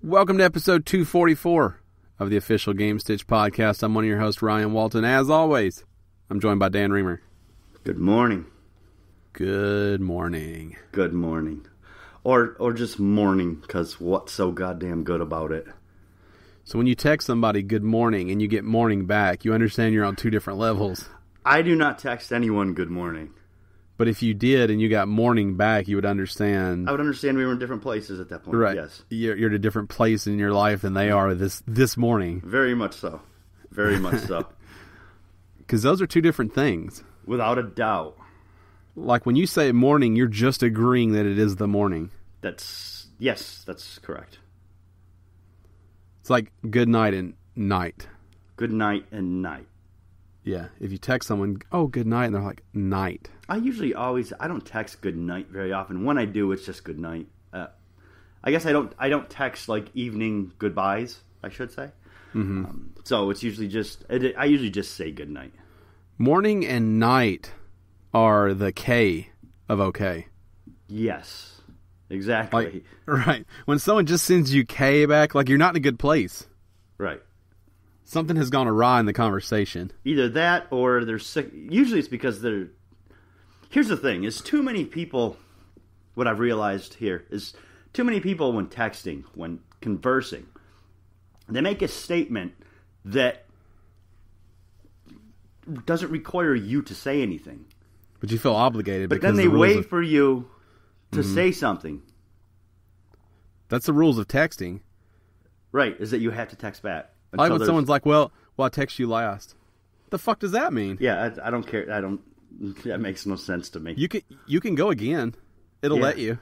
Welcome to episode 244 of the official Gamestitch Podcast. I'm one of your hosts, Ryan Walton. As always, I'm joined by Dan Reamer. Good morning. Good morning. Good morning. Or just morning, because what's so goddamn good about it? So when you text somebody good morning and you get morning back, you understand you're on two different levels. I do not text anyone good morning. But if you did and you got morning back, you would understand. I would understand we were in different places at that point. Right. Yes. You're at a different place in your life than they are this morning. Very much so. Very much so. Because those are two different things. Without a doubt. Like when you say morning, you're just agreeing that it is the morning. Yes, that's correct. It's like good night and night. Good night and night. Yeah, if you text someone, oh, good night, and they're like, night. I don't text good night very often. When I do, it's just good night. I guess I don't text like evening goodbyes, I should say. Mm-hmm. So it's usually I usually just say good night. Morning and night are the K of okay. Yes, exactly. Right. When someone just sends you K back, like you're not in a good place. Right. Something has gone awry in the conversation. Either that or they're sick. Usually it's because they're... Here's the thing, is too many people... What I've realized here is too many people when texting, when conversing, they make a statement that doesn't require you to say anything. But you feel obligated. But then they wait for you to say something. That's the rules of texting. Right, is that you have to text back. Like when someone's like, well, I text you last. The fuck does that mean? Yeah, I don't care. That makes no sense to me. You can go again. It'll let you.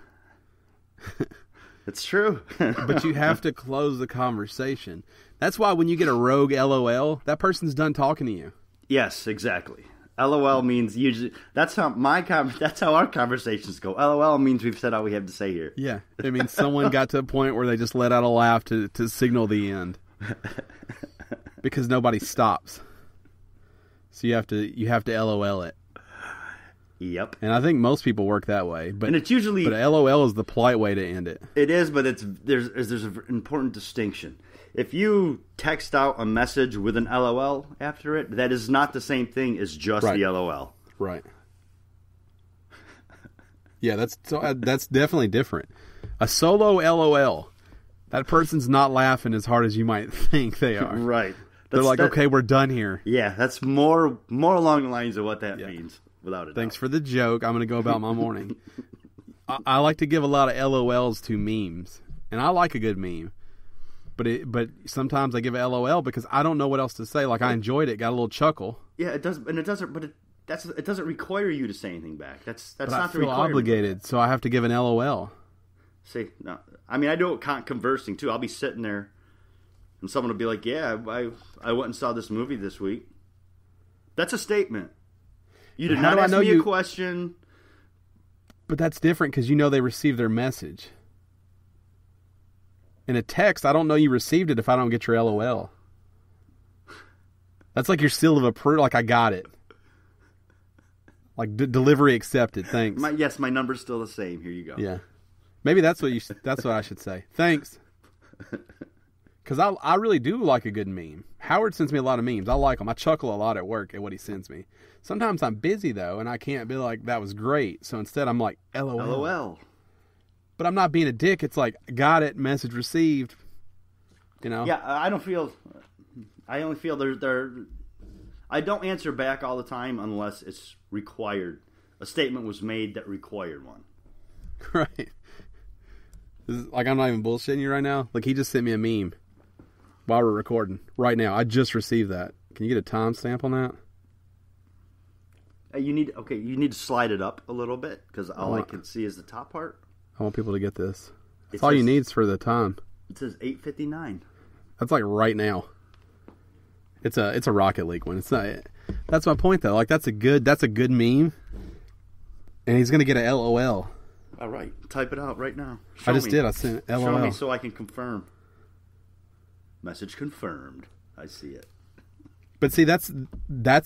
It's true. But you have to close the conversation. That's why when you get a rogue LOL, that person's done talking to you. Yes, exactly. LOL means usually that's how our conversations go. LOL means we've said all we have to say here. Yeah, it means someone got to a point where they just let out a laugh to signal the end. Because nobody stops. So you have to LOL it. Yep. And I think most people work that way. But it's usually... But LOL is the polite way to end it. It is, but there's an important distinction. If you text out a message with an LOL after it, that is not the same thing as just the LOL. Right. Yeah, that's definitely different. A solo LOL, that person's not laughing as hard as you might think they are. Right. They're like, okay, we're done here. Yeah, that's more along the lines of what that means, without a doubt. Thanks for the joke. I'm going to go about my morning. I like to give a lot of LOLs to memes, and I like a good meme. But sometimes I give a LOL because I don't know what else to say. Like, I enjoyed it, got a little chuckle. Yeah, it does, and it doesn't. But it doesn't require you to say anything back. That's not the requirement. I feel obligated, so I have to give an LOL. See, no, I mean I do it conversing too. I'll be sitting there, and someone will be like, "Yeah, I went and saw this movie this week." That's a statement. You did not ask me a question. But that's different because you know they received their message. In a text, I don't know you received it if I don't get your LOL. That's like your seal of approval. Like, I got it. Like, delivery accepted. Thanks. My number's still the same. Here you go. Yeah. Maybe that's what I should say. Thanks. Because I really do like a good meme. Howard sends me a lot of memes. I like them. I chuckle a lot at work at what he sends me. Sometimes I'm busy, though, and I can't be like, that was great. So instead, I'm like, LOL. LOL. But I'm not being a dick. It's like, got it, message received. You know? Yeah, I only feel I don't answer back all the time unless it's required. A statement was made that required one. Right. Like, I'm not even bullshitting you right now. Like, he just sent me a meme while we're recording. Right now. I just received that. Can you get a timestamp on that? You need to slide it up a little bit, because all I can see is the top part. I want people to get this. That's all you need for the time. It says 8:59. That's like right now. It's a Rocket League one. It's not. That's my point though. Like that's a good meme. And he's gonna get a LOL. All right, type it out right now. I sent LOL. Show me so I can confirm. Message confirmed. I see it. But see, that's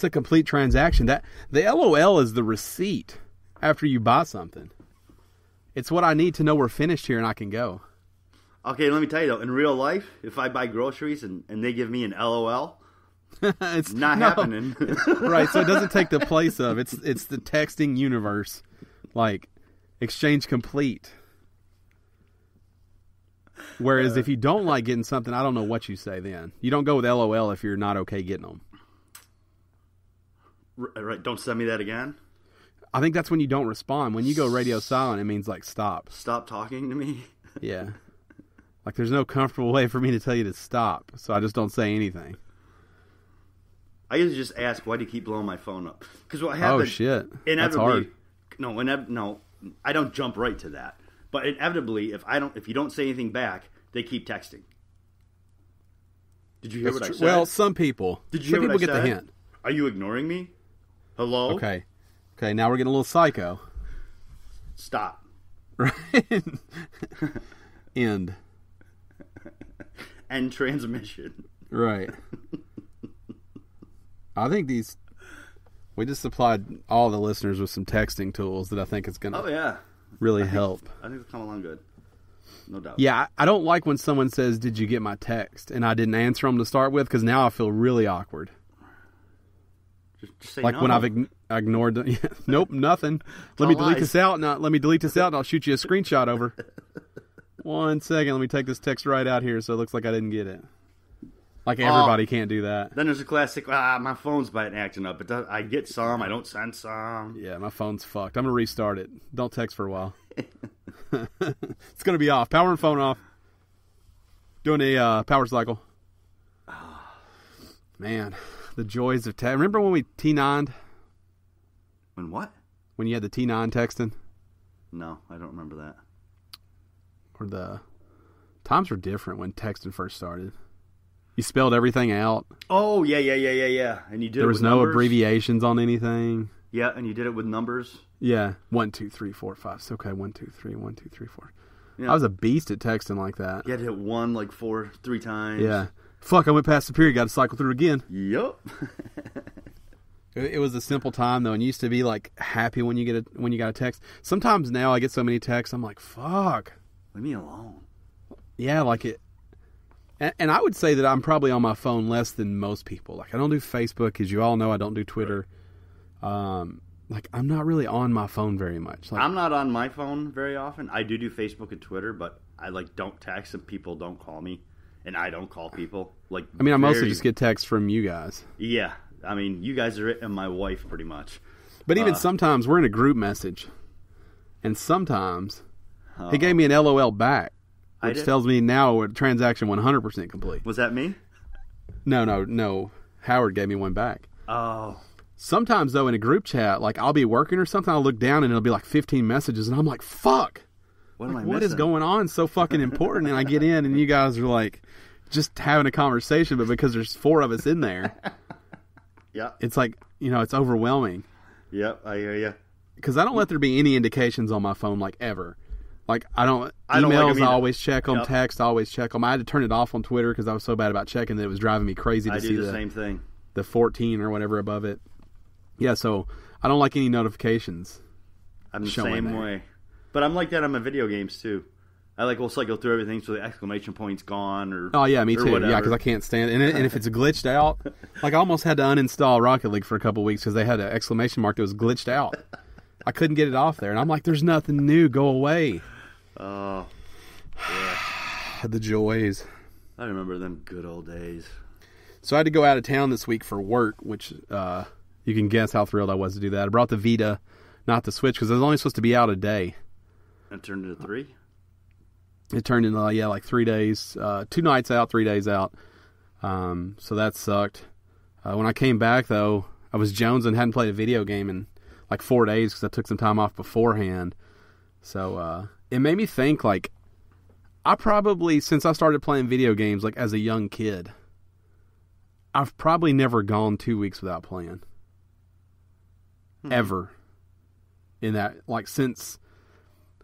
a complete transaction. That the LOL is the receipt after you buy something. It's what I need to know we're finished here and I can go. Okay, let me tell you though, in real life, if I buy groceries and they give me an LOL, it's not happening. Right, so it doesn't take the place of it's the texting universe. Like exchange complete. Whereas if you don't like getting something, I don't know what you say then. You don't go with LOL if you're not okay getting them. Right, don't send me that again? I think that's when you don't respond. When you go radio silent, it means like stop. Stop talking to me? Yeah. Like there's no comfortable way for me to tell you to stop, so I just don't say anything. I usually just ask, why do you keep blowing my phone up? Because what happens... Oh, shit. That's hard. No, I don't jump right to that. But inevitably, if you don't say anything back, they keep texting. Did you hear what I said? Well, some people. Did you hear what I said? Some people get the hint. Are you ignoring me? Hello? Okay, now we're getting a little psycho. Stop. Right. End. End transmission. Right. I think we just supplied all the listeners with some texting tools that I think is going to really help. I think it'll come along good. No doubt. Yeah, I don't like when someone says, "Did you get my text?" and I didn't answer them to start with because now I feel really awkward. Just say like no. when I've ignored them. Nope, nothing. Let me delete this out. Let me delete this out and I'll shoot you a screenshot over. 1 second, let me take this text right out here so it looks like I didn't get it. Like everybody can't do that. Then there's a classic, my phone's acting up. I get some, I don't send some. Yeah, my phone's fucked. I'm going to restart it. Don't text for a while. It's going to be off. Power and phone off. Doing a power cycle. Man, the joys of text. Remember when we T9'd? When what? When you had the T9 texting? No, I don't remember that. Or the times were different when texting first started. You spelled everything out. Oh, yeah. And you did there was no abbreviations on anything. Yeah, and you did it with numbers. Yeah. 1, 2, 3, 4, 5. So, okay, 1, 2, 3, 1, 2, 3, 4. Yeah. I was a beast at texting like that. You had to hit 1 like 3 times. Yeah. Fuck, I went past the period, got to cycle through again. Yup. It was a simple time though, and you used to be like happy when you got a text. Sometimes now I get so many texts, I'm like, fuck. Leave me alone. Yeah, like it. And I would say that I'm probably on my phone less than most people. Like I don't do Facebook, as you all know. I don't do Twitter. Like I'm not really on my phone very much. Like, I'm not on my phone very often. I do Facebook and Twitter, but I don't text and people don't call me, and I don't call people. I mostly just get texts from you guys. Yeah, I mean, you guys are it and my wife pretty much. But even sometimes we're in a group message, and sometimes he gave me an LOL back. Which tells me now a transaction 100% complete. Was that me? No. Howard gave me one back. Oh. Sometimes, though, in a group chat, like I'll be working or something, I'll look down and it'll be like 15 messages, and I'm like, fuck. What is going on? So fucking important. And I get in, and you guys are like just having a conversation, but because there's 4 of us in there, yeah, it's like, it's overwhelming. Yep, I hear you. Because I don't let there be any indications on my phone, like ever. Like, emails, like I always check them. Yep. Text, I always check them. I had to turn it off on Twitter because I was so bad about checking that it was driving me crazy to see the same thing. The 14 or whatever above it. Yeah, so I don't like any notifications. I'm the same way. But I'm like that on my video games, too. We'll cycle through everything so the exclamation point's gone or oh, yeah, me too. Whatever. Yeah, because I can't stand it. And if it's glitched out, like I almost had to uninstall Rocket League for a couple of weeks because they had an exclamation mark that was glitched out. I couldn't get it off there. And I'm like, there's nothing new. Go away. Oh, yeah. The joys. I remember them good old days. So I had to go out of town this week for work, which you can guess how thrilled I was to do that. I brought the Vita, not the Switch, because I was only supposed to be out a day. It turned into 3? It turned into, like 3 days. 2 nights out, 3 days out. So that sucked. When I came back, though, I was jonesing, hadn't played a video game in like 4 days because I took some time off beforehand. So it made me think, like, I probably, since I started playing video games, like, as a young kid, I've probably never gone 2 weeks without playing. Ever. In that, like, since...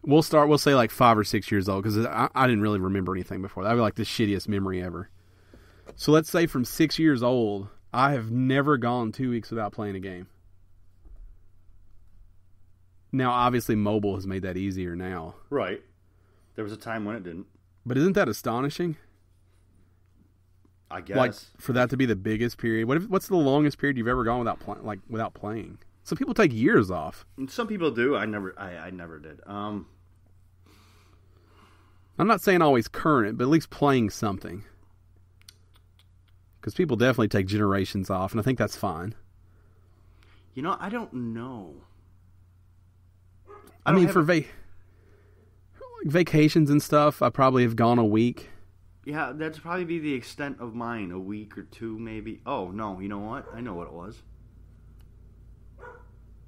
We'll say like 5 or 6 years old, because I didn't really remember anything before. That would be like the shittiest memory ever. So let's say from 6 years old, I have never gone 2 weeks without playing a game. Now, obviously, mobile has made that easier now. Right. There was a time when it didn't. But isn't that astonishing? I guess. Like, for that to be the biggest period. What's the longest period you've ever gone without playing? Some people take years off. Some people do. I never did. I'm not saying always current, but at least playing something. Because people definitely take generations off, and I think that's fine. You know, I don't know. I mean, for vacations and stuff, I probably have gone a week. Yeah, that'd probably be the extent of mine. A week or two, maybe. Oh, no, you know what? I know what it was. It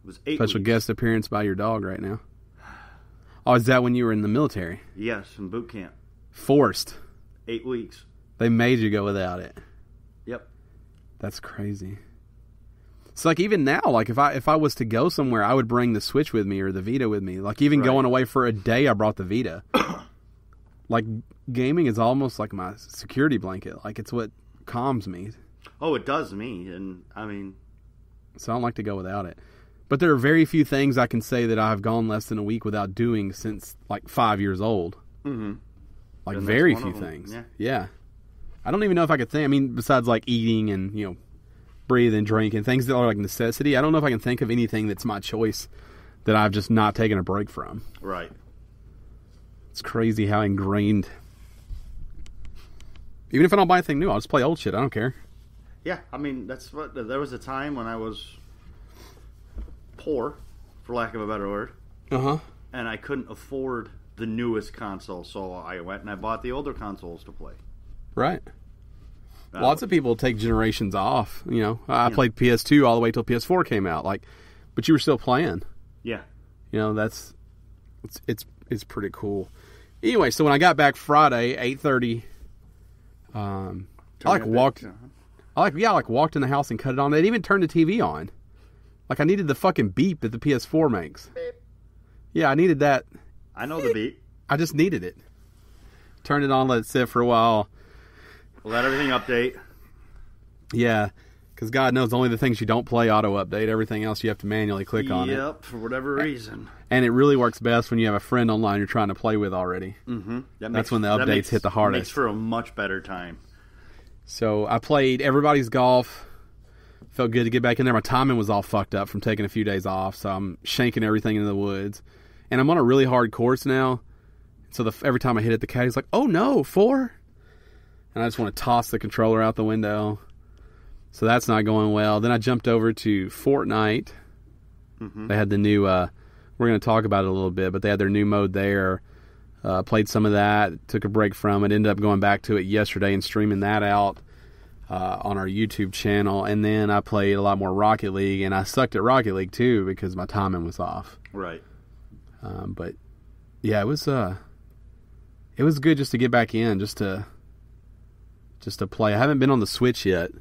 was 8 Special weeks. guest appearance by your dog right now. Oh, is that when you were in the military? Yes, in boot camp. Forced. 8 weeks. They made you go without it. Yep. That's crazy. It's like even now, like if I was to go somewhere, I would bring the Switch with me or the Vita with me. Like even going away for a day, I brought the Vita. Like gaming is almost like my security blanket. Like it's what calms me. Oh, it does me, and I mean, so I don't like to go without it. But there are very few things I can say that I've gone less than a week without doing since like 5 years old. Mm-hmm. Like and very few things. Yeah. I don't even know if I could think. I mean, besides like eating and breathing, drinking, things that are like necessity. I don't know if I can think of anything that's my choice that I've just not taken a break from. Right. It's crazy how ingrained. Even if I don't buy anything new, I'll just play old shit. I don't care. Yeah, I mean, there was a time when I was poor, for lack of a better word. Uh-huh. And I couldn't afford the newest console, so I went and I bought the older consoles to play. Right. Lots of people take generations off. I played PS2 all the way till PS4 came out. But you were still playing. Yeah. It's pretty cool. Anyway, so when I got back Friday, 8:30, I walked in the house and cut it on. They didn't even turn the TV on. Like I needed the fucking beep that the PS4 makes. Beep. Yeah, I needed that. I know the beep. I just needed it. Turned it on, let it sit for a while. Let everything update. Yeah, because God knows only the things you don't play auto-update. Everything else you have to manually click on it. Yep, for whatever reason. And it really works best when you have a friend online you're trying to play with already. Mm-hmm. That's when the updates hit the hardest. Makes for a much better time. So I played Everybody's Golf. Felt good to get back in there. My timing was all fucked up from taking a few days off, so I'm shanking everything into the woods. And I'm on a really hard course now. So every time I hit it, the caddy's like, "Oh no, 4?" And I just want to toss the controller out the window. So that's not going well. Then I jumped over to Fortnite. Mm-hmm. They had the new, we're going to talk about it a little bit, but they had their new mode there. Played some of that, took a break from it, ended up going back to it yesterday and streaming that out on our YouTube channel. And then I played a lot more Rocket League, and I sucked at Rocket League too because my timing was off. Right. But yeah, it was good just to get back in, just to play. I haven't been on the Switch yet,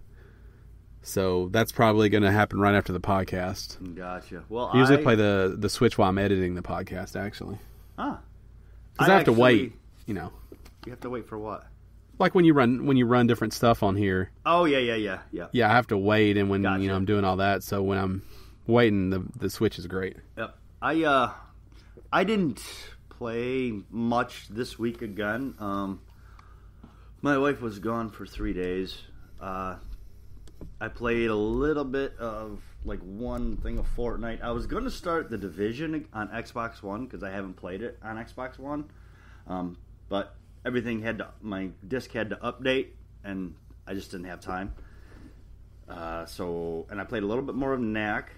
so that's probably going to happen right after the podcast. Gotcha. Well, I usually play the Switch while I'm editing the podcast, actually. Ah. Because I have to wait, You have to wait for what? Like when you run different stuff on here. Oh, yeah. Yeah, I have to wait, and when gotcha. I'm doing all that, so when I'm waiting, the Switch is great. Yep. I didn't play much this week again. My wife was gone for 3 days. I played a little bit of one thing of Fortnite. I was going to start The Division on Xbox One because I haven't played it on Xbox One, but everything my disc had to update, and I just didn't have time. And I played a little bit more of Knack,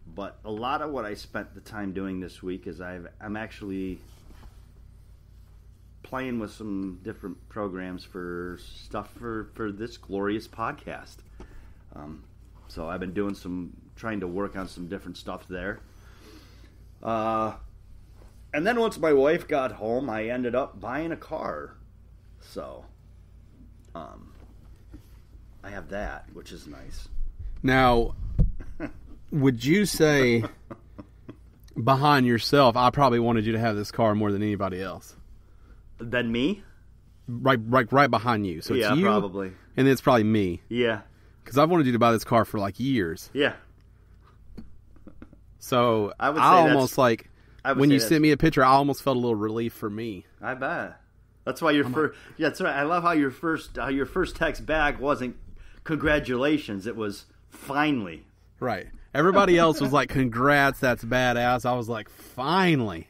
but a lot of what I spent the time doing this week is I'm actually playing with some different programs for stuff for this glorious podcast. So I've been trying to work on some different stuff there. And then once my wife got home, I ended up buying a car. So, I have that, which is nice. Now, would you say behind yourself, I probably wanted you to have this car more than anybody else? Than me? Right behind you. So it's you, probably. And then it's probably me. Yeah. Because I've wanted you to buy this car for like years. Yeah. So I almost like, when you sent me a picture, I almost felt a little relief for me. I bet. That's why your first. Yeah, that's right. I love how your first text back wasn't congratulations. It was finally. Right. Everybody else was like, congrats, that's badass. I was like, finally.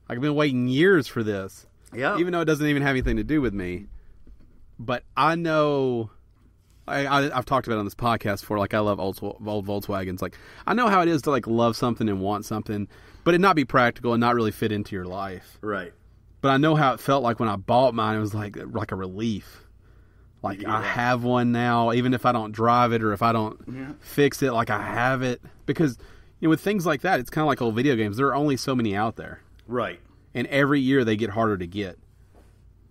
I've been waiting years for this. Yeah. Even though it doesn't even have anything to do with me. But I know, I've talked about it on this podcast before, like I love old Volkswagens. Like, I know how it is to like love something and want something, but it not be practical and not really fit into your life. Right. But I know how it felt like when I bought mine. It was like a relief. Like, I have one now, even if I don't drive it or if I don't fix it, like, I have it. Because, with things like that, it's kind of like old video games. There are only so many out there. Right. And every year they get harder to get.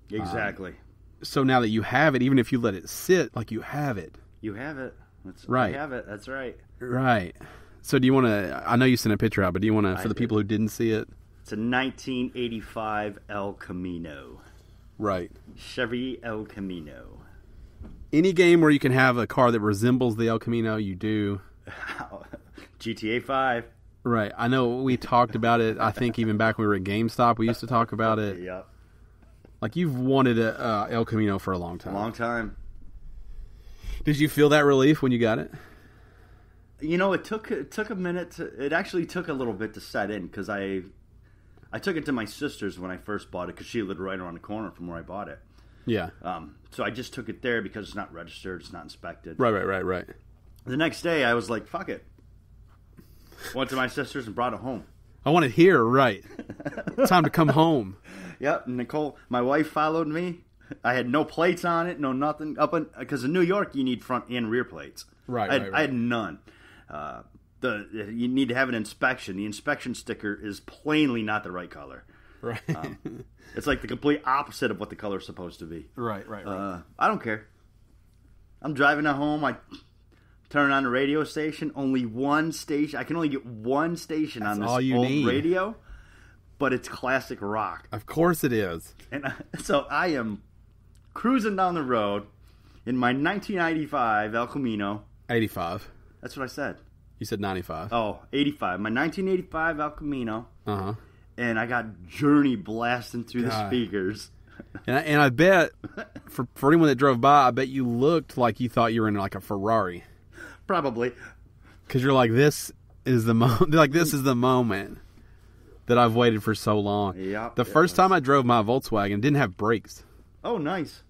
Exactly. So now that you have it, even if you let it sit, like, you have it. You have it. Right. I have it. That's right. Right. So do you want to, I know you sent a picture out, but do you want to, for the people who didn't see it? It's a 1985 El Camino. Right. Chevy El Camino. Any game where you can have a car that resembles the El Camino, you do. GTA 5. Right. I know we talked about it, I think even back when we were at GameStop, we used to talk about it. Yep. Like, you've wanted a El Camino for a long time. A long time. Did you feel that relief when you got it? It took a minute. It actually took a little bit to set in, because I took it to my sister's when I first bought it, because she lived right around the corner from where I bought it. Yeah. So I just took it there because it's not registered, it's not inspected. Right. The next day, I was like, fuck it. Went to my sister's and brought it home. I want it here, right. Time to come home. Yep, Nicole, my wife followed me. I had no plates on it, no nothing. Because in New York, you need front and rear plates. Right. I had none. You need to have an inspection. The inspection sticker is plainly not the right color. Right. It's like the complete opposite of what the color is supposed to be. Right. I don't care. I'm driving at home. I turn on the radio station. Only one station. I can only get one station on this old radio, but it's classic rock. Of course it is. And so I am cruising down the road in my 1995 El Camino. 85. That's what I said. You said 95. Oh, 85. My 1985 El Camino. Uh-huh. And I got Journey blasting through the speakers. And I bet, for anyone that drove by, I bet you looked like you thought you were in like a Ferrari. Probably. Because you're like, this is the moment. Like, this is the moment that I've waited for so long. Yeah. The first time I drove my Volkswagen, it didn't have brakes. Oh, nice.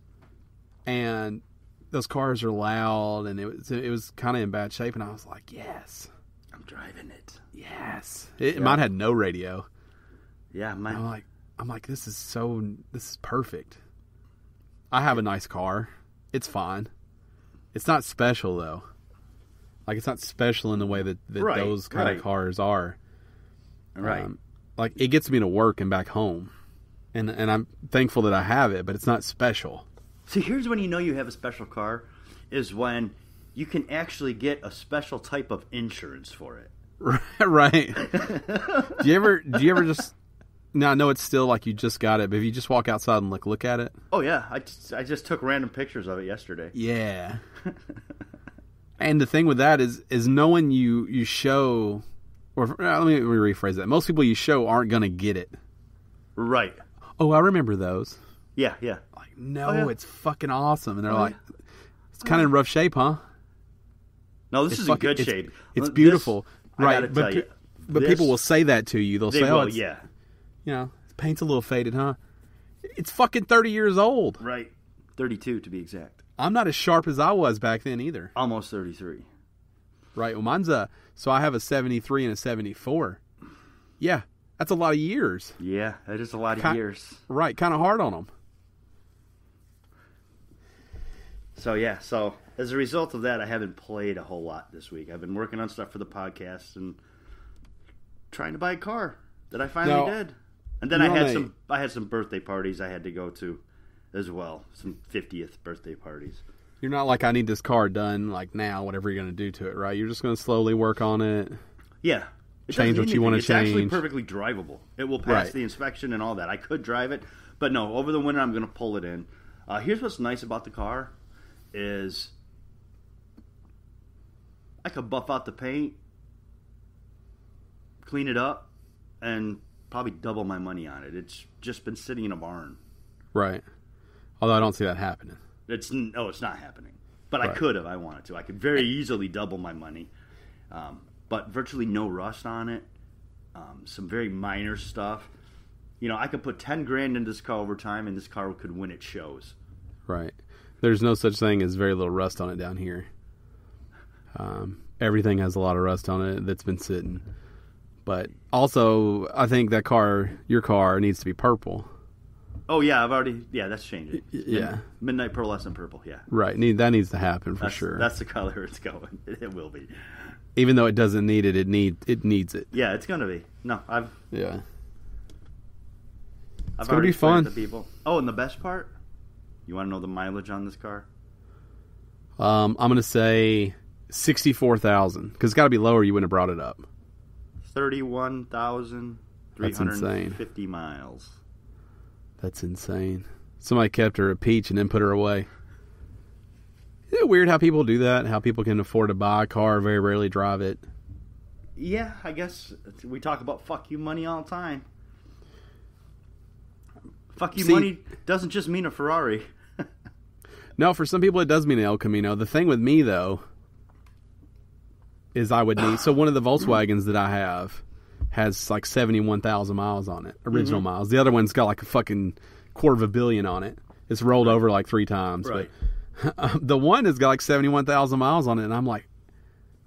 And those cars are loud, and it was kind of in bad shape, and I was like, yes. I'm driving it. Yes. Mine had no radio. Yeah, mine. I'm like, this is perfect. I have a nice car. It's fine. It's not special, though. Like, it's not special in the way that those kind of cars are. Right. Like, it gets me to work and back home. And I'm thankful that I have it, but it's not special. See, here's when you know you have a special car, is when you can actually get a special type of insurance for it. Right. Do you ever just... Now, I know it's still like you just got it, but if you just walk outside and look at it... Oh, yeah. I just took random pictures of it yesterday. Yeah. And the thing with that is knowing you show... Or let me rephrase that. Most people you show aren't going to get it. Right. Oh, I remember those. Yeah. Like, no, it's fucking awesome. And they're like, it's kind of in rough shape, huh? No, this is in good shape. It's beautiful. Right. But people will say that to you. They'll say, yeah. Paint's a little faded, huh? It's fucking 30 years old. Right. 32 to be exact. I'm not as sharp as I was back then either. Almost 33. Right. Well, mine's so I have a 73 and a 74. Yeah. That's a lot of years. Yeah, that is a lot of years. Right. Kind of hard on them. So, as a result of that, I haven't played a whole lot this week. I've been working on stuff for the podcast and trying to buy a car that I finally did. And then I had some birthday parties I had to go to as well. Some 50th birthday parties. You're not like, I need this car done like now, whatever you're going to do to it, right? You're just going to slowly work on it. Yeah. Change what you want to change. It's actually perfectly drivable. It will pass the inspection and all that. I could drive it, but no, over the winter I'm going to pull it in. Here's what's nice about the car is I could buff out the paint, clean it up, and probably double my money on it. It's just been sitting in a barn. Right. Although I don't see that happening. It's not happening. But I could if I wanted to. I could very easily double my money. But virtually no rust on it. Some very minor stuff. You know, I could put $10,000 into this car over time, and this car could win its shows. Right. There's no such thing as very little rust on it down here. Everything has a lot of rust on it that's been sitting. But also, I think that your car, needs to be purple. Oh, yeah, that's changing. Yeah. Midnight pearlescent purple, yeah. Right, that needs to happen for sure. That's the color it's going. It will be. Even though it doesn't need it, it needs it. Yeah, it's going to be. No, I've it's going to be fun. To people. Oh, and the best part? You want to know the mileage on this car? I'm going to say 64,000, because it's got to be lower. You wouldn't have brought it up. 31,350 miles. That's insane. Somebody kept her a peach and then put her away. Isn't it weird how people do that? How people can afford to buy a car, very rarely drive it? Yeah, I guess we talk about fuck you money all the time. Fuck you money doesn't just mean a Ferrari. No, for some people it does mean an El Camino. The thing with me, though, is I would need... So one of the Volkswagens that I have has like 71,000 miles on it, original miles. The other one's got like a fucking $250 million on it. It's rolled over like 3 times. Right. But the one has got like 71,000 miles on it, and I'm like,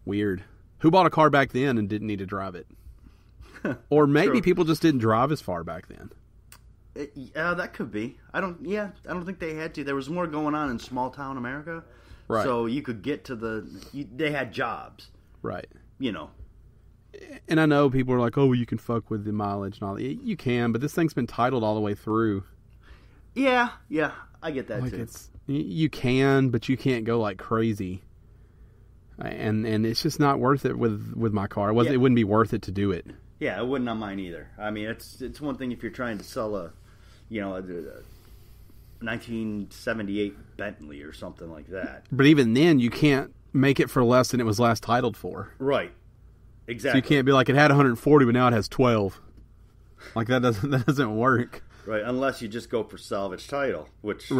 weird. Who bought a car back then and didn't need to drive it? Or maybe people just didn't drive as far back then. Yeah, that could be. I don't think they had to. There was more going on in small town America. Right. So you could get to they had jobs. Right. You know. And I know people are like, oh, you can fuck with the mileage and all that. You can, but this thing's been titled all the way through. Yeah, I get that too. You can, but you can't go like crazy. And it's just not worth it with my car. It wouldn't be worth it to do it. Yeah, it wouldn't on mine either. I mean, it's one thing if you're trying to sell a 1978 Bentley or something like that. But even then, you can't make it for less than it was last titled for. Right. Exactly. So you can't be like, it had 140, but now it has 12. Like that doesn't work. Right, unless you just go for salvage title, which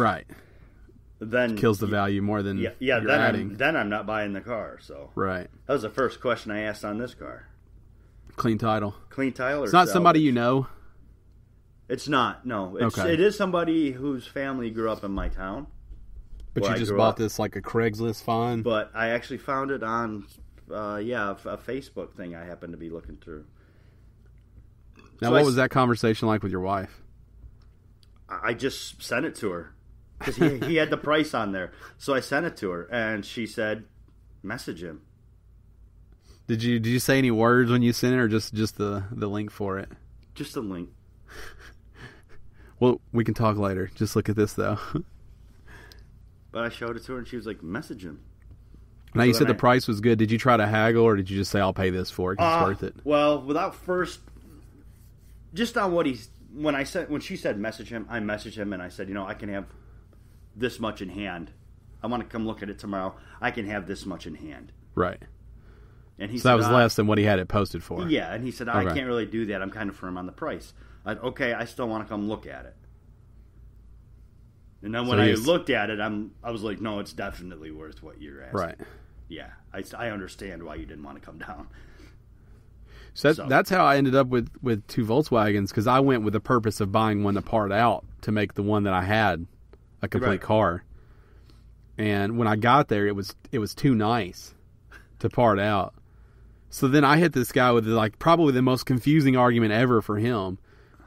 then kills the value more than you're adding. Then I'm not buying the car. So right. That was the first question I asked on this car. Clean title. Clean title. It's not somebody you know. It's not. No. It is somebody whose family grew up in my town. But you just bought this like a Craigslist find. But I actually found it on a Facebook thing I happened to be looking through. Now, what was that conversation like with your wife? I just sent it to her because he had the price on there. So I sent it to her, and she said, "Message him." Did you say any words when you sent it, or just the link for it? Just the link. Well, we can talk later. Just look at this though. But I showed it to her, and she was like, "Message him." Now, you said the price was good. Did you try to haggle, or did you just say, "I'll pay this for it because it's worth it"? Well, without first, just on what when she said message him, I messaged him and I said, I can have this much in hand. I want to come look at it tomorrow. I can have this much in hand. Right. And he said, that was less than what he had it posted for. Yeah, and he said, I can't really do that. I'm kind of firm on the price. I still want to come look at it. And then when I looked at it, I was like, no, it's definitely worth what you're asking. Right. Yeah, I understand why you didn't want to come down. So that's how I ended up with 2 Volkswagens, because I went with the purpose of buying one to part out to make the one that I had a complete car. And when I got there, it was too nice to part out. So then I hit this guy with like probably the most confusing argument ever for him.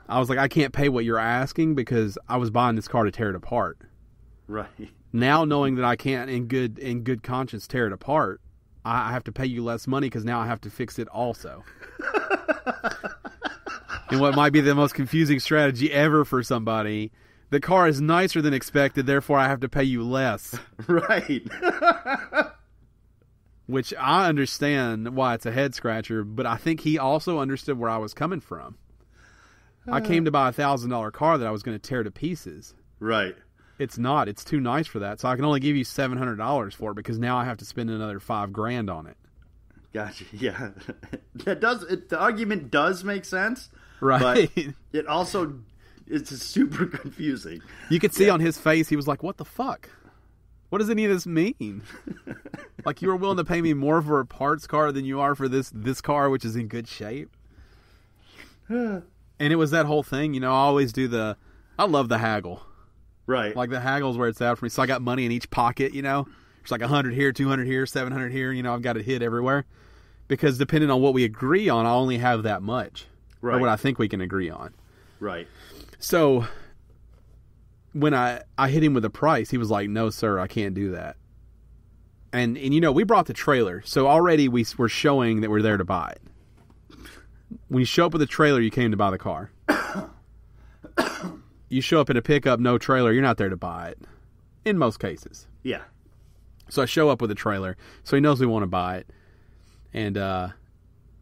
I was like, I can't pay what you're asking because I was buying this car to tear it apart. Right. Now knowing that I can't in good conscience tear it apart, I have to pay you less money because now I have to fix it also. And what might be the most confusing strategy ever for somebody The car is nicer than expected, therefore I have to pay you less. Right. Which I understand why it's a head scratcher, but I think he also understood where I was coming from. I came to buy a $1,000 car that I was going to tear to pieces. Right. It's not. It's too nice for that. So I can only give you $700 for it because now I have to spend another $5,000 on it. Gotcha. Yeah. The argument does make sense. Right. But it also it's super confusing. You could see on his face, he was like, what the fuck? What does any of this mean? Like, you were willing to pay me more for a parts car than you are for this car, which is in good shape? And it was that whole thing, I always do I love the haggle. Right. Like, the haggle's where it's at for me. So I got money in each pocket, It's like 100 here, 200 here, 700 here, I've got it hit everywhere. Because depending on what we agree on, I only have that much. Right. Or what I think we can agree on. Right. So when I hit him with a price, he was like, no, sir, I can't do that. And we brought the trailer. So already we're showing that we're there to buy it. When you show up with a trailer, you came to buy the car. You show up in a pickup, no trailer, you're not there to buy it. In most cases. Yeah. So I show up with a trailer. So he knows we want to buy it. And,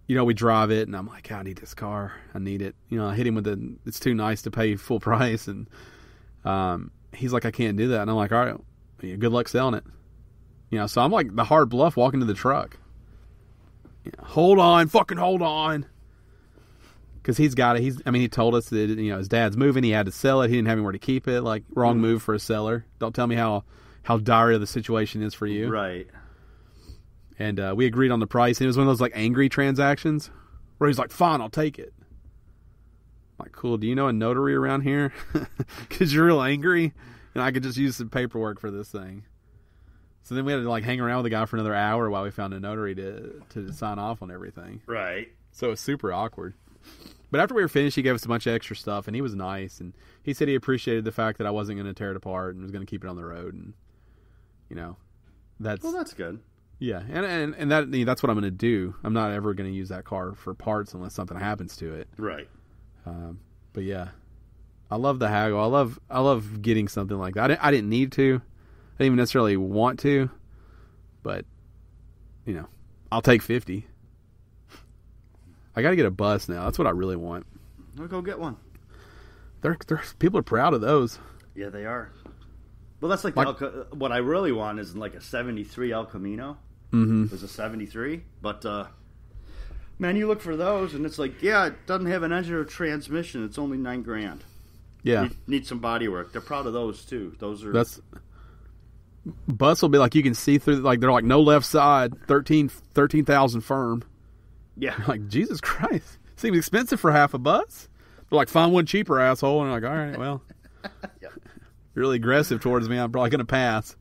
we drive it, and I'm like, I need this car. I need it. I hit him with it's too nice to pay full price. And he's like, I can't do that. And I'm like, all right, good luck selling it. So I'm like the hard bluff walking to the truck. Hold on, fucking hold on. Because he's got it. He told us that, his dad's moving. He had to sell it. He didn't have anywhere to keep it. Like, wrong move for a seller. Don't tell me how dire the situation is for you. Right. And we agreed on the price. And it was one of those, like, angry transactions where he's like, fine, I'll take it. I'm like, cool. Do you know a notary around here? Because you're real angry. And I could just use some paperwork for this thing. So then we had to, like, hang around with the guy for another hour while we found a notary to sign off on everything. Right. So it was super awkward. But after we were finished, he gave us a bunch of extra stuff, and he was nice. And he said he appreciated the fact that I wasn't going to tear it apart and was going to keep it on the road. And, that's... Well, that's good. Yeah, and that's what I'm going to do. I'm not ever going to use that car for parts unless something happens to it. Right. But yeah, I love the haggle. I love getting something like that. I didn't need to. I didn't even necessarily want to. But, I'll take 50. I got to get a bus now. That's what I really want. I'll go get one. People are proud of those. Yeah, they are. Well, that's like what I really want is like a 73 El Camino. Mm-hmm. There's a 73. But, man, you look for those, and it's like, yeah, it doesn't have an engine or transmission. It's only $9,000. Yeah. Need some body work. They're proud of those, too. Those are... Bus will be like, you can see through, like, they're like, no left side, 13,000 firm. Yeah. You're like, Jesus Christ. Seems expensive for half a bus. They're like, find one cheaper, asshole. And I'm like, all right, well. Yep. Really aggressive towards me. I'm probably going to pass.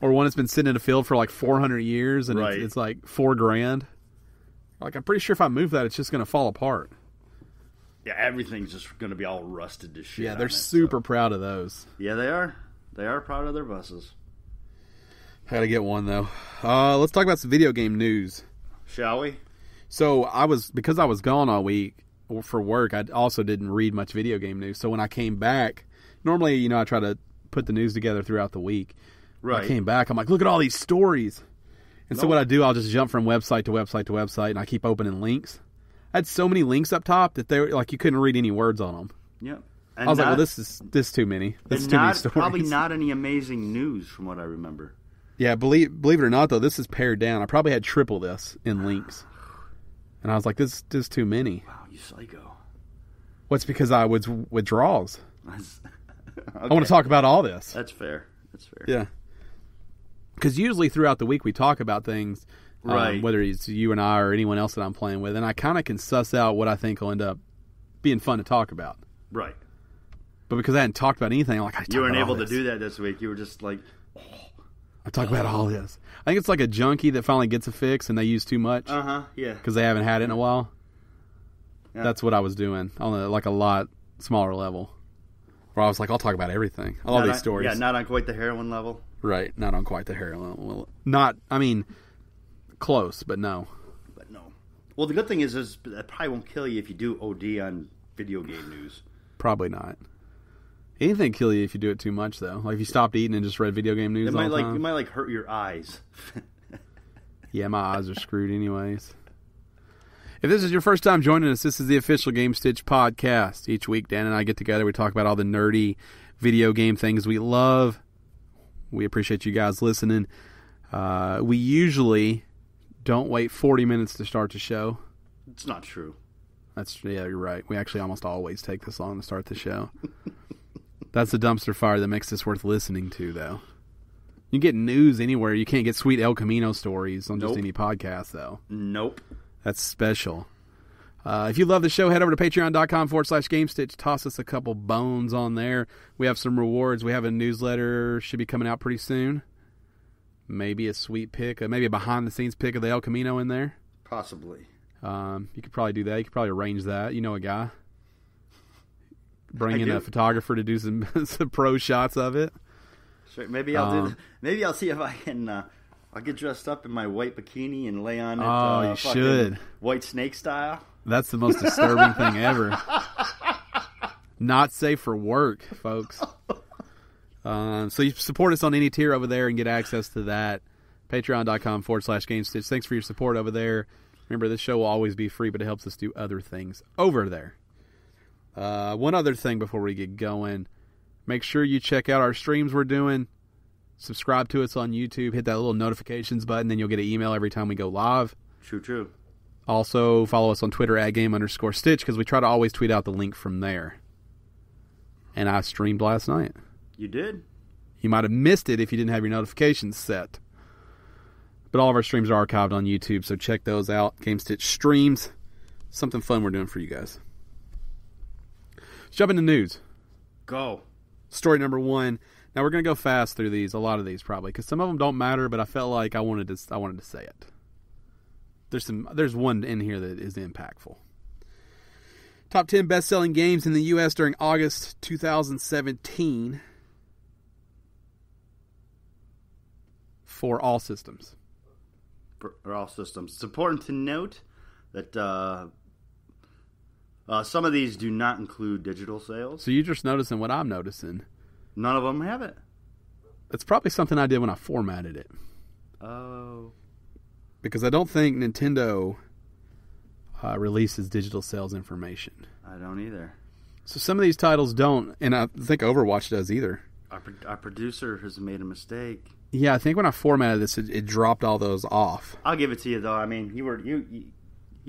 Or one that's been sitting in a field for like 400 years and right. it's like $4,000. Like, I'm pretty sure if I move that, it's just going to fall apart. Yeah, everything's just going to be all rusted to shit. Yeah, they're super proud of those. Yeah, they are. They are proud of their buses. I gotta get one though. Let's talk about some video game news. Shall we? So because I was gone all week for work, I also didn't read much video game news. So when I came back, normally, I try to put the news together throughout the week. Right. When I came back, I'm like, look at all these stories. And so what I do, I'll just jump from website to website to website, and I keep opening links. I had so many links up top that they were like, you couldn't read any words on them. Yep. And I was like, well, this is too many. This is too many stories. Probably not any amazing news from what I remember. Yeah, believe it or not, though, this is pared down. I probably had triple this in links. And I was like, this is too many. Wow, you psycho. What's because I was withdrawals. Okay. I want to talk about all this. That's fair. Yeah. Because usually throughout the week we talk about things, right? Whether it's you and I or anyone else that I'm playing with, and I kind of can suss out what I think will end up being fun to talk about. Right. But because I hadn't talked about anything, I'm like, you weren't able to do that this week. You were just like, I talk about all this. I think it's like a junkie that finally gets a fix and they use too much. Yeah. Because they haven't had it in a while. Yeah. That's what I was doing on a lot smaller level. Where I was like, I'll talk about everything. I love these stories. Yeah, not on quite the heroin level. Right, not on quite the heroin level. Close, but no. Well, the good thing is that probably won't kill you if you do OD on video game news. Probably not. Anything kill you if you do it too much, though. Like if you stopped eating and just read video game news all the time. It might hurt your eyes. Yeah, my eyes are screwed anyways. If this is your first time joining us, this is the official Gamestitch Podcast. Each week, Dan and I get together. We talk about all the nerdy video game things we love. We appreciate you guys listening. We usually don't wait 40 minutes to start the show. It's not true. Yeah, you're right. We actually almost always take this long to start the show. That's the dumpster fire that makes this worth listening to, though. You get news anywhere. You can't get sweet El Camino stories on just any podcast, though. Nope. That's special. If you love the show, head over to patreon.com/GameStitch. Toss us a couple bones on there. We have some rewards. We have a newsletter. Should be coming out pretty soon. Maybe a sweet pick. Maybe a behind-the-scenes pick of the El Camino in there. Possibly. You could probably do that. You could probably arrange that. You know a guy. Bring in a photographer to do some pro shots of it. Sure. Maybe I'll do. Maybe I'll see if I can. I'll get dressed up in my white bikini and lay on it. Oh, you should. White snake style. That's the most disturbing thing ever. Not safe for work, folks. So you support us on any tier over there and get access to that. Patreon.com/GameStitch. Thanks for your support over there. Remember, this show will always be free, but it helps us do other things over there. One other thing before we get going. Make sure you check out our streams we're doing. Subscribe to us on YouTube. Hit that little notifications button, then you'll get an email every time we go live. True. Also, follow us on Twitter @game_stitch because we try to always tweet out the link from there. And I streamed last night. You did? You might have missed it if you didn't have your notifications set. But all of our streams are archived on YouTube, so check those out. Gamestitch streams. Something fun we're doing for you guys. Let's jump into news. Go. Story number 1. Now we're going to go fast through these, a lot of these probably, because some of them don't matter, but I felt like I wanted to say it. There's one in here that is impactful. Top 10 best-selling games in the U.S. during August 2017 for all systems. For all systems. It's important to note that some of these do not include digital sales. So you're just noticing what I'm noticing. None of them have it. It's probably something I did when I formatted it. Oh. Because I don't think Nintendo releases digital sales information. I don't either. So some of these titles don't, and I think Overwatch does either. Our producer has made a mistake. Yeah, I think when I formatted this, it dropped all those off. I'll give it to you, though. I mean, you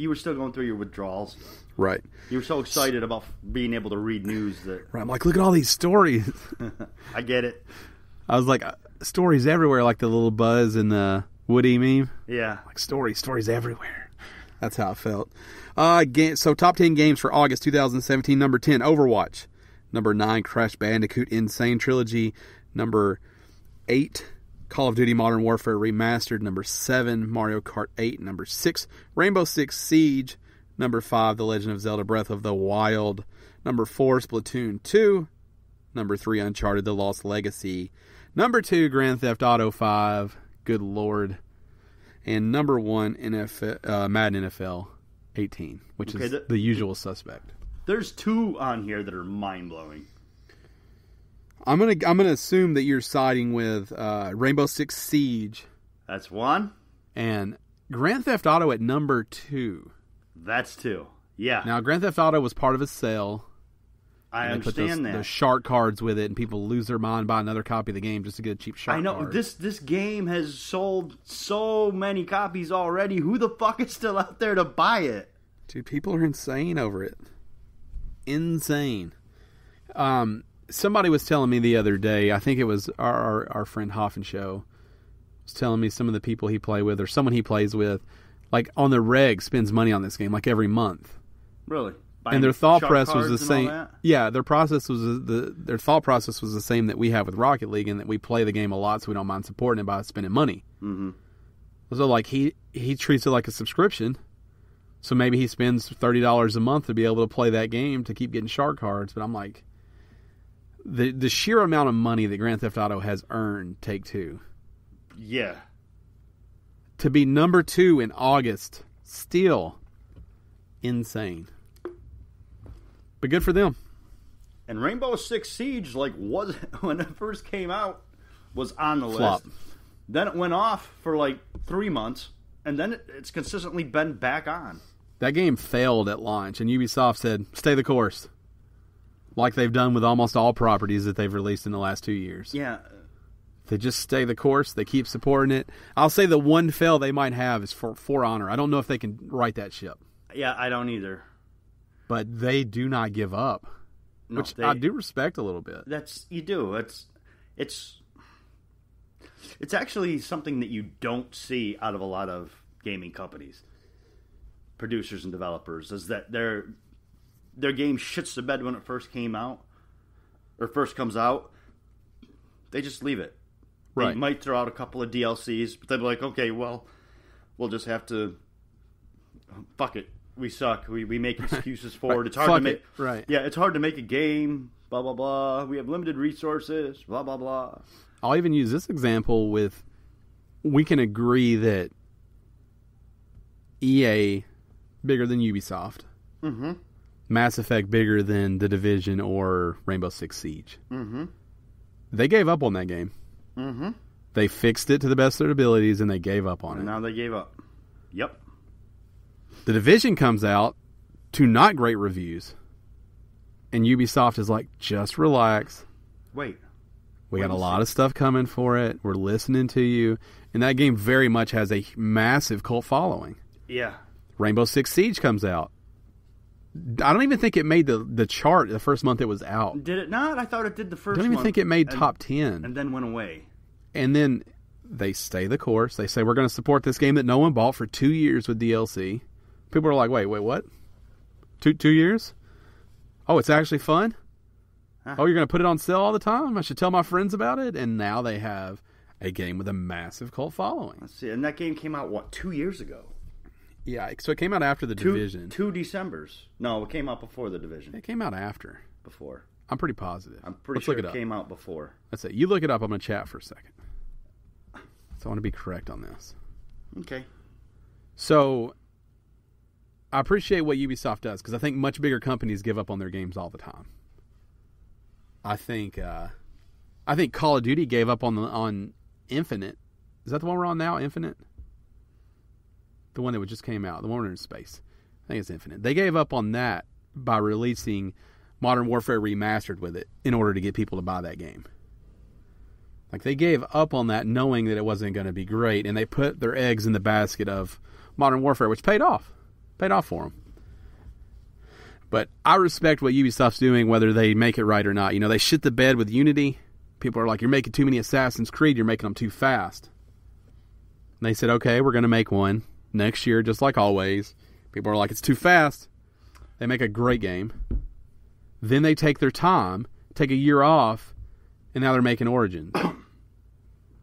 were still going through your withdrawals. Right. You were so excited about being able to read news that... Right, I'm like, look at all these stories. I get it. I was like, stories everywhere, like the little Buzz and the Woody meme. Yeah. Like, stories everywhere. That's how I felt. So, top 10 games for August 2017. Number 10, Overwatch. Number 9, Crash Bandicoot Insane Trilogy. Number 8, Call of Duty Modern Warfare Remastered. Number 7, Mario Kart 8. Number 6, Rainbow Six Siege. Number 5, The Legend of Zelda Breath of the Wild. Number 4, Splatoon 2. Number 3, Uncharted The Lost Legacy. Number 2, Grand Theft Auto 5. Good Lord. And number 1, Madden NFL 18, which is the usual suspect. There's 2 on here that are mind-blowing. I'm gonna assume that you're siding with Rainbow Six Siege. That's 1. And Grand Theft Auto at number 2. That's 2. Yeah. Now, Grand Theft Auto was part of a sale. I understand that. Those shark cards with it, and people lose their mind, buy another copy of the game just to get a cheap shark card. I know. This game has sold so many copies already. Who the fuck is still out there to buy it? Dude, people are insane over it. Insane. Somebody was telling me the other day, I think it was our friend Hoffen Show, was telling me some of the people he plays with, or someone he plays with, like on the reg, spends money on this game, like every month. Really? And their thought process was the same. Yeah, their thought process was the same that we have with Rocket League, and that we play the game a lot, so we don't mind supporting it by spending money. Mm-hmm. So, like, he treats it like a subscription. So maybe he spends $30 a month to be able to play that game to keep getting shark cards. But I'm like, the sheer amount of money that Grand Theft Auto has earned, Take-Two. Yeah. To be number 2 in August, still insane. But good for them. And Rainbow Six Siege, was when it first came out, was on the Flop. list. Then it went off for 3 months, and then it's consistently been back on. That game failed at launch, and Ubisoft said, stay the course. Like they've done with almost all properties that they've released in the last 2 years. Yeah. They just stay the course. They keep supporting it. I'll say the one fail they might have is For Honor. I don't know if they can right that ship. Yeah, I don't either. But they do not give up, which I do respect a little bit. You do. It's actually something that you don't see out of a lot of gaming companies, producers and developers, is that their game shits the bed when it first came out or first comes out. They just leave it. They Right. might throw out a couple of DLCs, but they'll be like, okay, well, we'll just have to fuck it. We suck. We make excuses for it. It's hard Fuck to make it. Right. Yeah, it's hard to make a game. Blah blah blah. We have limited resources. Blah blah blah. I'll even use this example with, we can agree that EA bigger than Ubisoft. Mm-hmm. Mass Effect bigger than The Division or Rainbow Six Siege. Mm-hmm. They gave up on that game. Mm-hmm. They fixed it to the best of their abilities, and they gave up on And it. now they gave up. Yep. The Division comes out to not great reviews, and Ubisoft is like, just relax. Wait. We got a lot of stuff coming for it. We're listening to you. And that game very much has a massive cult following. Yeah. Rainbow Six Siege comes out. I don't even think it made the chart the first month it was out. Did it not? I thought it did the first I don't even month think it made top 10. and then went away. And then they stay the course. They say, we're going to support this game that no one bought for 2 years with DLC. People are like, wait, what? Two years? Oh, it's actually fun? Huh. Oh, you're going to put it on sale all the time? I should tell my friends about it? And now they have a game with a massive cult following. Let's see. And that game came out, 2 years ago? Yeah, so it came out after the Division. 2 Decembers. No, it came out before the Division. It came out after. Before. I'm pretty positive. I'm pretty Let's sure look it it up. came out before. That's it. You look it up. I'm going to chat for a second. So I want to be correct on this. Okay. So I appreciate what Ubisoft does, because I think much bigger companies give up on their games all the time. I think Call of Duty gave up on Infinite. Is that the one we're on now? Infinite? The one that just came out. The one we're in space. I think it's Infinite. They gave up on that by releasing Modern Warfare Remastered with it in order to get people to buy that game. Like, they gave up on that knowing that it wasn't going to be great, and they put their eggs in the basket of Modern Warfare, which paid off. Paid off for them. But I respect what Ubisoft's doing, whether they make it right or not. You know, they shit the bed with Unity. People are like, you're making too many Assassin's Creed. You're making them too fast. And they said, okay, we're going to make one next year, just like always. People are like, it's too fast. They make a great game. Then they take their time, take a year off, and now they're making Origins.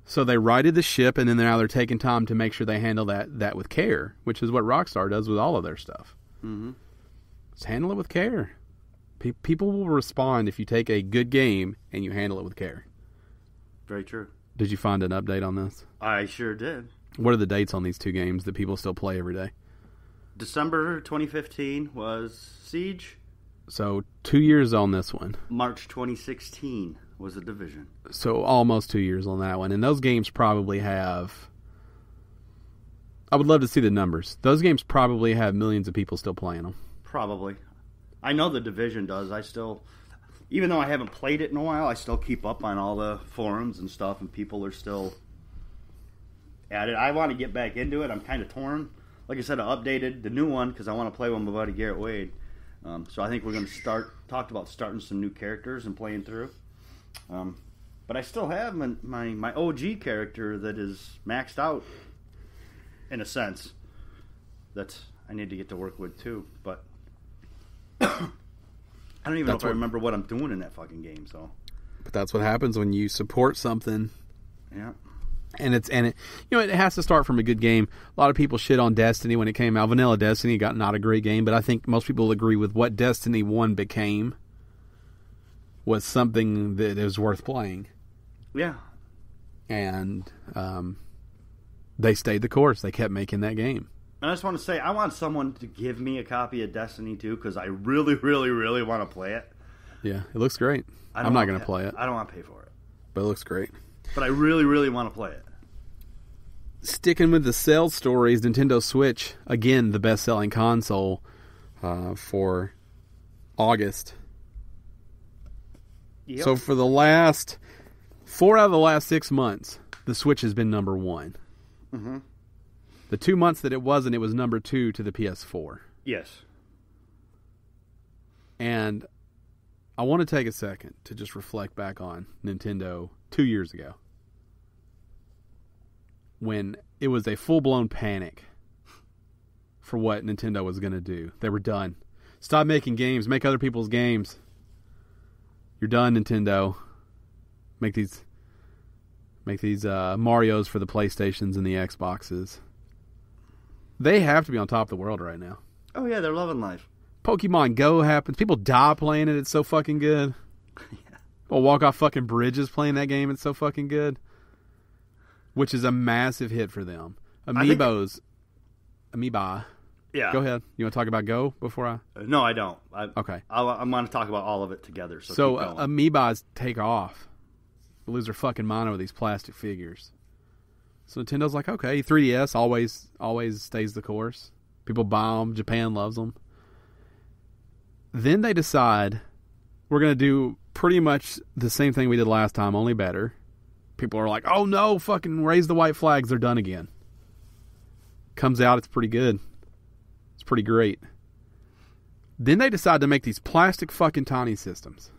So they righted the ship, and then now they're taking time to make sure they handle that with care, which is what Rockstar does with all of their stuff. Mm-hmm. Just handle it with care. People will respond if you take a good game and you handle it with care. Very true. Did you find an update on this? I sure did. What are the dates on these two games that people still play every day? December 2015 was Siege. So 2 years on this one. March 2016 was The Division. So almost 2 years on that one. And those games probably have... I would love to see the numbers. Those games probably have millions of people still playing them. Probably. I know The Division does. I still... Even though I haven't played it in a while, I still keep up on all the forums and stuff, and people are still at it. I want to get back into it. I'm kind of torn. Like I said, I updated the new one because I want to play with my buddy Garrett Wade. So I think we're going to talked about starting some new characters and playing through. But I still have my OG character that is maxed out, in a sense, that I need to get to work with too. But I don't even know if I remember what I'm doing in that fucking game. So, but that's what happens when you support something. Yeah. And it has to start from a good game. A lot of people shit on Destiny when it came out. Vanilla Destiny got not a great game, but I think most people agree with what Destiny 1 became was something that is worth playing. Yeah. And they stayed the course. They kept making that game. And I just want to say, I want someone to give me a copy of Destiny 2 because I really, really, really want to play it. Yeah, it looks great. I'm not going to play it. I don't want to pay for it. But it looks great. But I really, really want to play it. Sticking with the sales stories, Nintendo Switch, again, the best-selling console for August. Yep. So for the last 4 out of the last 6 months, the Switch has been number 1. Mm-hmm. The 2 months that it wasn't, it was number 2 to the PS4. Yes. And I want to take a second to just reflect back on Nintendo 2 years ago, when it was a full-blown panic for what Nintendo was going to do. They were done. Stop making games. Make other people's games. You're done, Nintendo. Make these Marios for the PlayStations and the Xboxes. They have to be on top of the world right now. Oh, yeah, they're loving life. Pokemon Go happens. People die playing it. It's so fucking good. Yeah. Or walk off fucking bridges playing that game. It's so fucking good. Which is a massive hit for them. Amiibo. Yeah. Go ahead. You want to talk about Go before I... No, I don't. Okay. I'm going to talk about all of it together. So Amiibos take off. They lose their fucking mind with these plastic figures. So Nintendo's like, okay, 3DS always stays the course. People buy them. Japan loves them. Then they decide we're going to do pretty much the same thing we did last time, only better. People are like, oh no, fucking raise the white flags. They're done again. Comes out, it's pretty good. It's pretty great. Then they decide to make these plastic fucking tiny systems.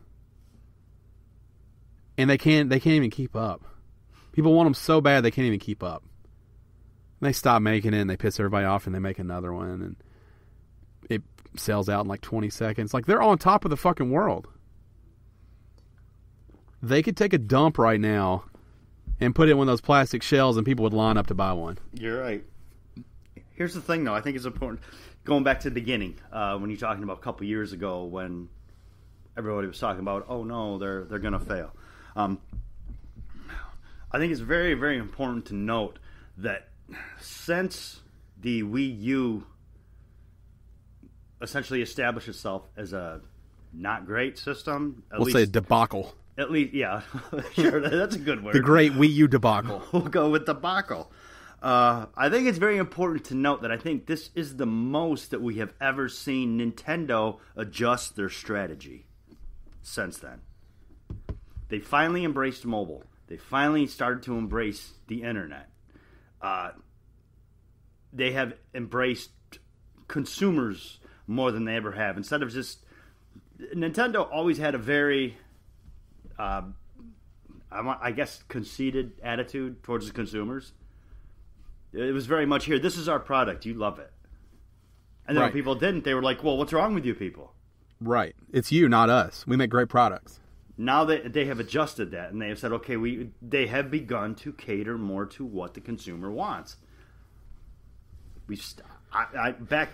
And they can't even keep up. People want them so bad they can't even keep up. And they stop making it and they piss everybody off and they make another one and it sells out in like 20 seconds. Like, they're on top of the fucking world. They could take a dump right now and put it in one of those plastic shells and people would line up to buy one. You're right. Here's the thing, though. I think it's important. Going back to the beginning, when you're talking about a couple years ago when everybody was talking about, oh no, they're going to fail. I think it's very, very important to note that since the Wii U essentially established itself as a not great system, we'll say a debacle. At least, yeah, sure, that's a good word. The great Wii U debacle. We'll go with debacle. I think it's very important to note that I think this is the most that we have ever seen Nintendo adjust their strategy since then. They finally embraced mobile. They finally started to embrace the internet. They have embraced consumers more than they ever have. Instead of just... Nintendo always had a very... I guess conceited attitude towards the consumers. It was very much here, this is our product, you love it. And then when people didn't, they were like, well, what's wrong with you people? Right. It's you, not us. We make great products. Now they have adjusted that, and they have said, okay, they have begun to cater more to what the consumer wants. Back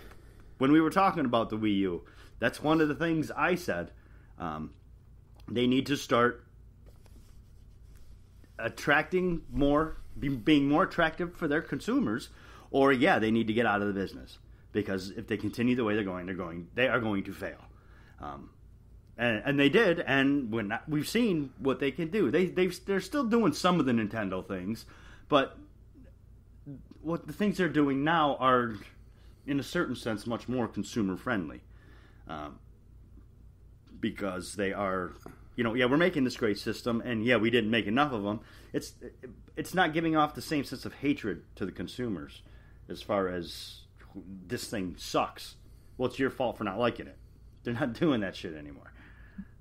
when we were talking about the Wii U, that's one of the things I said. They need to start attracting more, being more attractive for their consumers, or they need to get out of the business, because if they continue the way they are going to fail. And they did, and we've seen what they can do. They're still doing some of the Nintendo things, but what the things they're doing now are, in a certain sense, much more consumer friendly, because they are. We're making this great system, and we didn't make enough of them. It's not giving off the same sense of hatred to the consumers, as far as this thing sucks. Well, it's your fault for not liking it. They're not doing that shit anymore.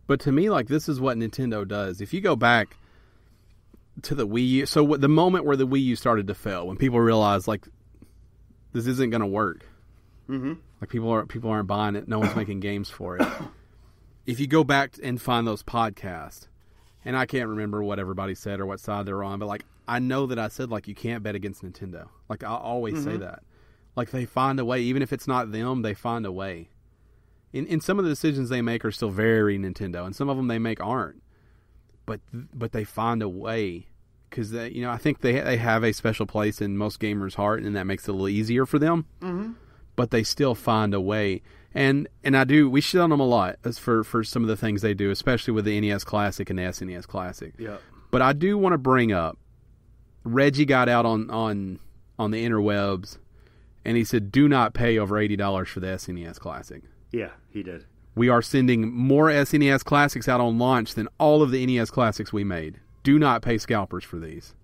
But to me, like, this is what Nintendo does. If you go back to the Wii U, so the moment where the Wii U started to fail, when people realized, like, this isn't going to work. Mm-hmm. Like, people aren't buying it. No one's making games for it. If you go back and find those podcasts, and I can't remember what everybody said or what side they're on, but, like, I know that I said, like, you can't bet against Nintendo. Like, I always say that. Like, they find a way. Even if it's not them, they find a way. In some of the decisions they make are still very Nintendo, and some of them they make aren't. But they find a way, because I think they have a special place in most gamers' heart, and that makes it a little easier for them. Mm-hmm. But they still find a way. And we shit on them a lot as for some of the things they do, especially with the NES Classic and the SNES Classic. Yeah. But I do want to bring up, Reggie got out on the interwebs, and he said, do not pay over $80 for the SNES Classic. Yeah, he did. We are sending more SNES Classics out on launch than all of the NES Classics we made. Do not pay scalpers for these.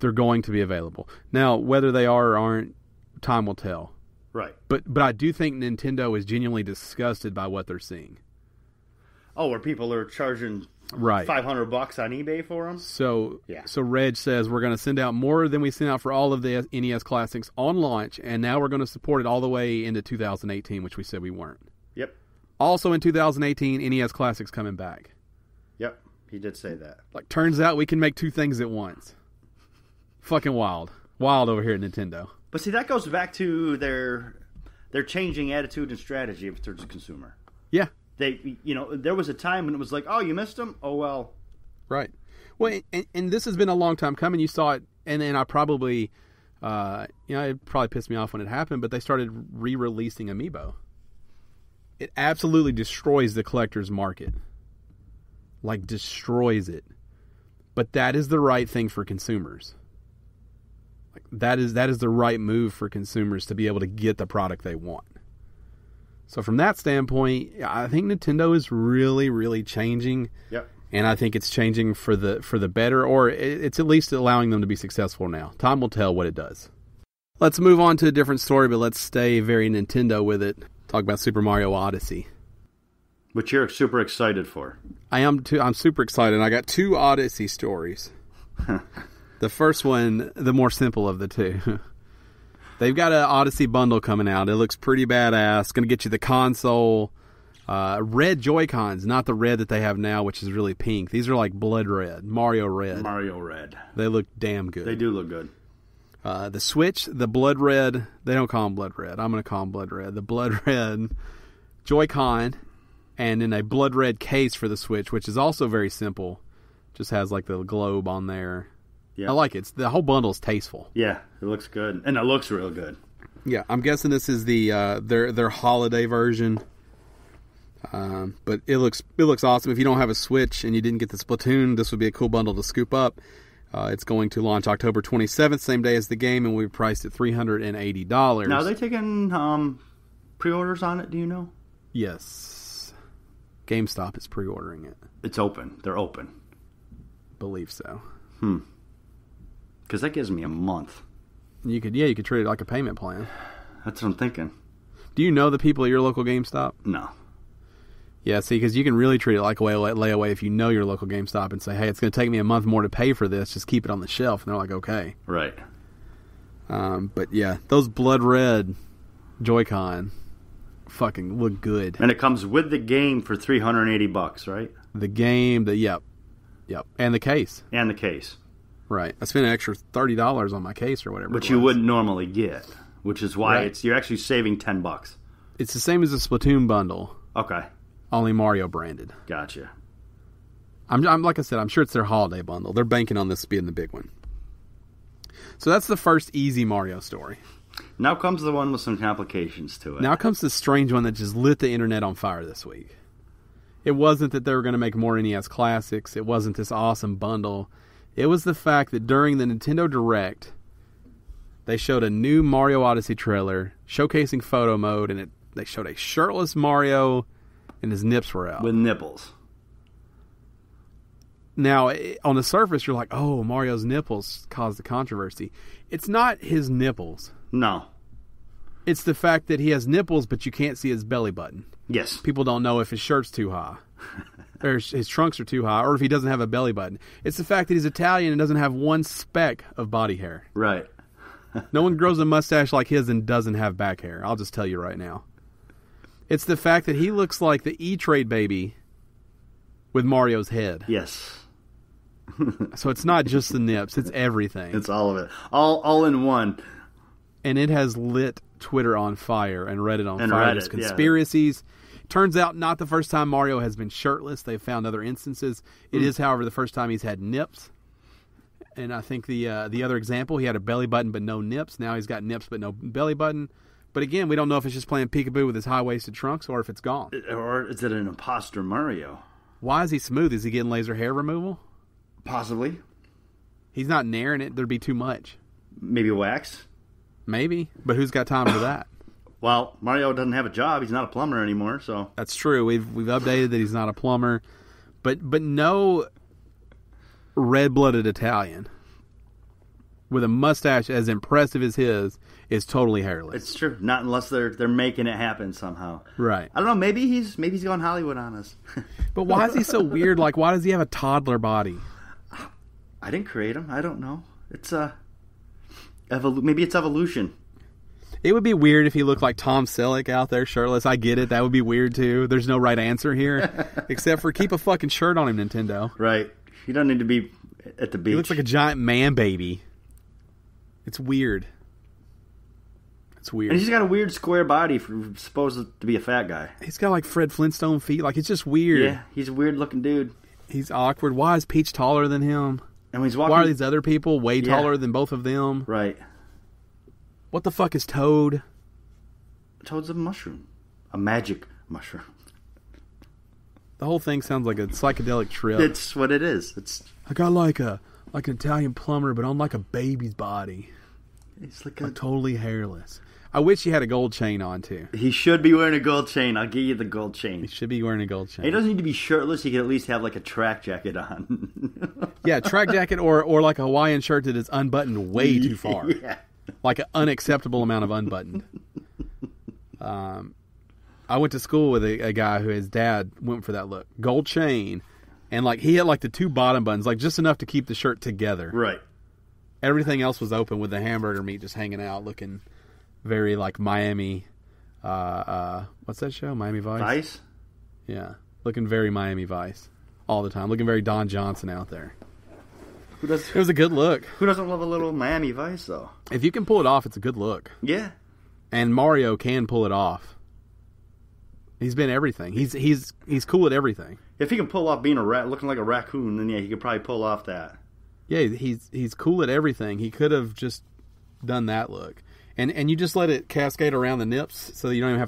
They're going to be available. Now, whether they are or aren't, time will tell. Right. But I do think Nintendo is genuinely disgusted by what they're seeing. Oh, where people are charging $500 on eBay for them? So Reg says we're going to send out more than we sent out for all of the NES Classics on launch, and now we're going to support it all the way into 2018, which we said we weren't. Yep. Also in 2018, NES Classics coming back. Yep, he did say that. Turns out we can make two things at once. Fucking wild. Wild over here at Nintendo. But see, that goes back to their changing attitude and strategy towards the consumer. Yeah. There was a time when it was like, oh, you missed them? Oh, well. Right. Well, and this has been a long time coming. You saw it, and then I probably, it probably pissed me off when it happened, but they started re-releasing Amiibo. It absolutely destroys the collector's market. Destroys it. But that is the right thing for consumers. That is the right move for consumers to be able to get the product they want. So from that standpoint, I think Nintendo is really, really changing. Yep. And I think it's changing for the better, or it's at least allowing them to be successful now. Time will tell what it does. Let's move on to a different story, but let's stay very Nintendo with it. Talk about Super Mario Odyssey. Which you're super excited for. I am too. I'm super excited. I got two Odyssey stories. The first one, the more simple of the two. They've got an Odyssey bundle coming out. It looks pretty badass. Going to get you the console. Red Joy-Cons, not the red that they have now, which is really pink. These are like blood red. Mario red. Mario red. They look damn good. They do look good. The Switch, the blood red. They don't call them blood red. I'm going to call them blood red. The blood red Joy-Con, and then a blood red case for the Switch, which is also very simple. Just has the globe on there. Yeah. I like it. The whole bundle is tasteful. Yeah, it looks good. And it looks real good. Yeah, I'm guessing this is the their holiday version. But it looks awesome. If you don't have a Switch and you didn't get the Splatoon, this would be a cool bundle to scoop up. It's going to launch October 27th, same day as the game, and we priced at $380. Now, are they taking pre-orders on it, do you know? Yes. GameStop is pre-ordering it. It's open. They're open. Believe so. Because that gives me a month. You could treat it like a payment plan. That's what I'm thinking. Do you know the people at your local GameStop? No. Yeah, see, because you can really treat it like a layaway if you know your local GameStop and say, hey, it's going to take me a month more to pay for this. Just keep it on the shelf. And they're like, okay. Right. But yeah, those blood red Joy-Con fucking look good. And it comes with the game for $380, right? The game, yep. And the case. And the case. Right. I spent an extra $30 on my case or whatever. Which you wouldn't normally get. Which is why you're actually saving $10. It's the same as the Splatoon bundle. Okay. Only Mario branded. Gotcha. I'm like I said, I'm sure it's their holiday bundle. They're banking on this being the big one. So that's the first easy Mario story. Now comes the one with some complications to it. Now comes the strange one that just lit the internet on fire this week. It wasn't that they were going to make more NES classics. It wasn't this awesome bundle. It was the fact that during the Nintendo Direct, they showed a new Mario Odyssey trailer showcasing photo mode, and they showed a shirtless Mario, and his nips were out. With nipples. Now, on the surface, you're like, oh, Mario's nipples caused the controversy. It's not his nipples. No. It's the fact that he has nipples, but you can't see his belly button. Yes. People don't know if his shirt's too high, or his trunks are too high, or if he doesn't have a belly button. It's the fact that he's Italian and doesn't have one speck of body hair. Right. No one grows a mustache like his and doesn't have back hair. I'll just tell you right now. It's the fact that he looks like the E-Trade baby with Mario's head. Yes. So it's not just the nips, it's everything. It's all of it. All in one. And it has lit Twitter on fire and Reddit on fire. Reddit, There's conspiracies. Turns out not the first time Mario has been shirtless. They've found other instances. It is, however, the first time he's had nips. And I think the other example, he had a belly button but no nips. Now he's got nips but no belly button. But again, we don't know if it's just playing peekaboo with his high-waisted trunks or if it's gone. Or is it an imposter Mario? Why is he smooth? Is he getting laser hair removal? Possibly. He's not naring it. There'd be too much. Maybe wax? Maybe. But who's got time for that? Well, Mario doesn't have a job. He's not a plumber anymore, so... That's true. We've updated that he's not a plumber. But no red-blooded Italian with a mustache as impressive as his is totally hairless. It's true. Not unless they're making it happen somehow. Right. I don't know. Maybe he's going Hollywood on us. But why is he so weird? Like, why does he have a toddler body? I didn't create him. I don't know. It's maybe it's evolution. It would be weird if he looked like Tom Selleck out there shirtless. I get it. That would be weird too. There's no right answer here, except for keep a fucking shirt on him, Nintendo. Right. He doesn't need to be at the beach. He looks like a giant man baby. It's weird. It's weird. And he's got a weird square body for supposed to be a fat guy. He's got like Fred Flintstone feet. Like, it's just weird. Yeah, he's a weird looking dude. He's awkward. Why is Peach taller than him? And when he's walking, why are these other people way taller than both of them? Right. What the fuck is Toad? Toad's a mushroom. A magic mushroom. The whole thing sounds like a psychedelic trip. It's what it is. I got like an Italian plumber, but on like a baby's body. He's like totally hairless. I wish he had a gold chain on too. He should be wearing a gold chain. I'll give you the gold chain. He should be wearing a gold chain. He doesn't need to be shirtless. He can at least have like a track jacket on. Yeah, track jacket or like a Hawaiian shirt that is unbuttoned way too far. Yeah. Like an unacceptable amount of unbuttoned. I went to school with a guy who his dad went for that look. Gold chain. And like he had like the two bottom buttons, like just enough to keep the shirt together. Right. Everything else was open with the hamburger meat just hanging out, looking very like Miami. What's that show? Miami Vice? Vice? Yeah. Looking very Miami Vice all the time. Looking very Don Johnson out there. It was a good look. Who doesn't love a little Miami Vice, though? If you can pull it off, it's a good look. Yeah. And Mario can pull it off. He's been everything. He's cool at everything. If he can pull off being a rat, looking like a raccoon, then yeah, he could probably pull off that. Yeah, he's cool at everything. He could have just done that look. And you just let it cascade around the nips so that you don't even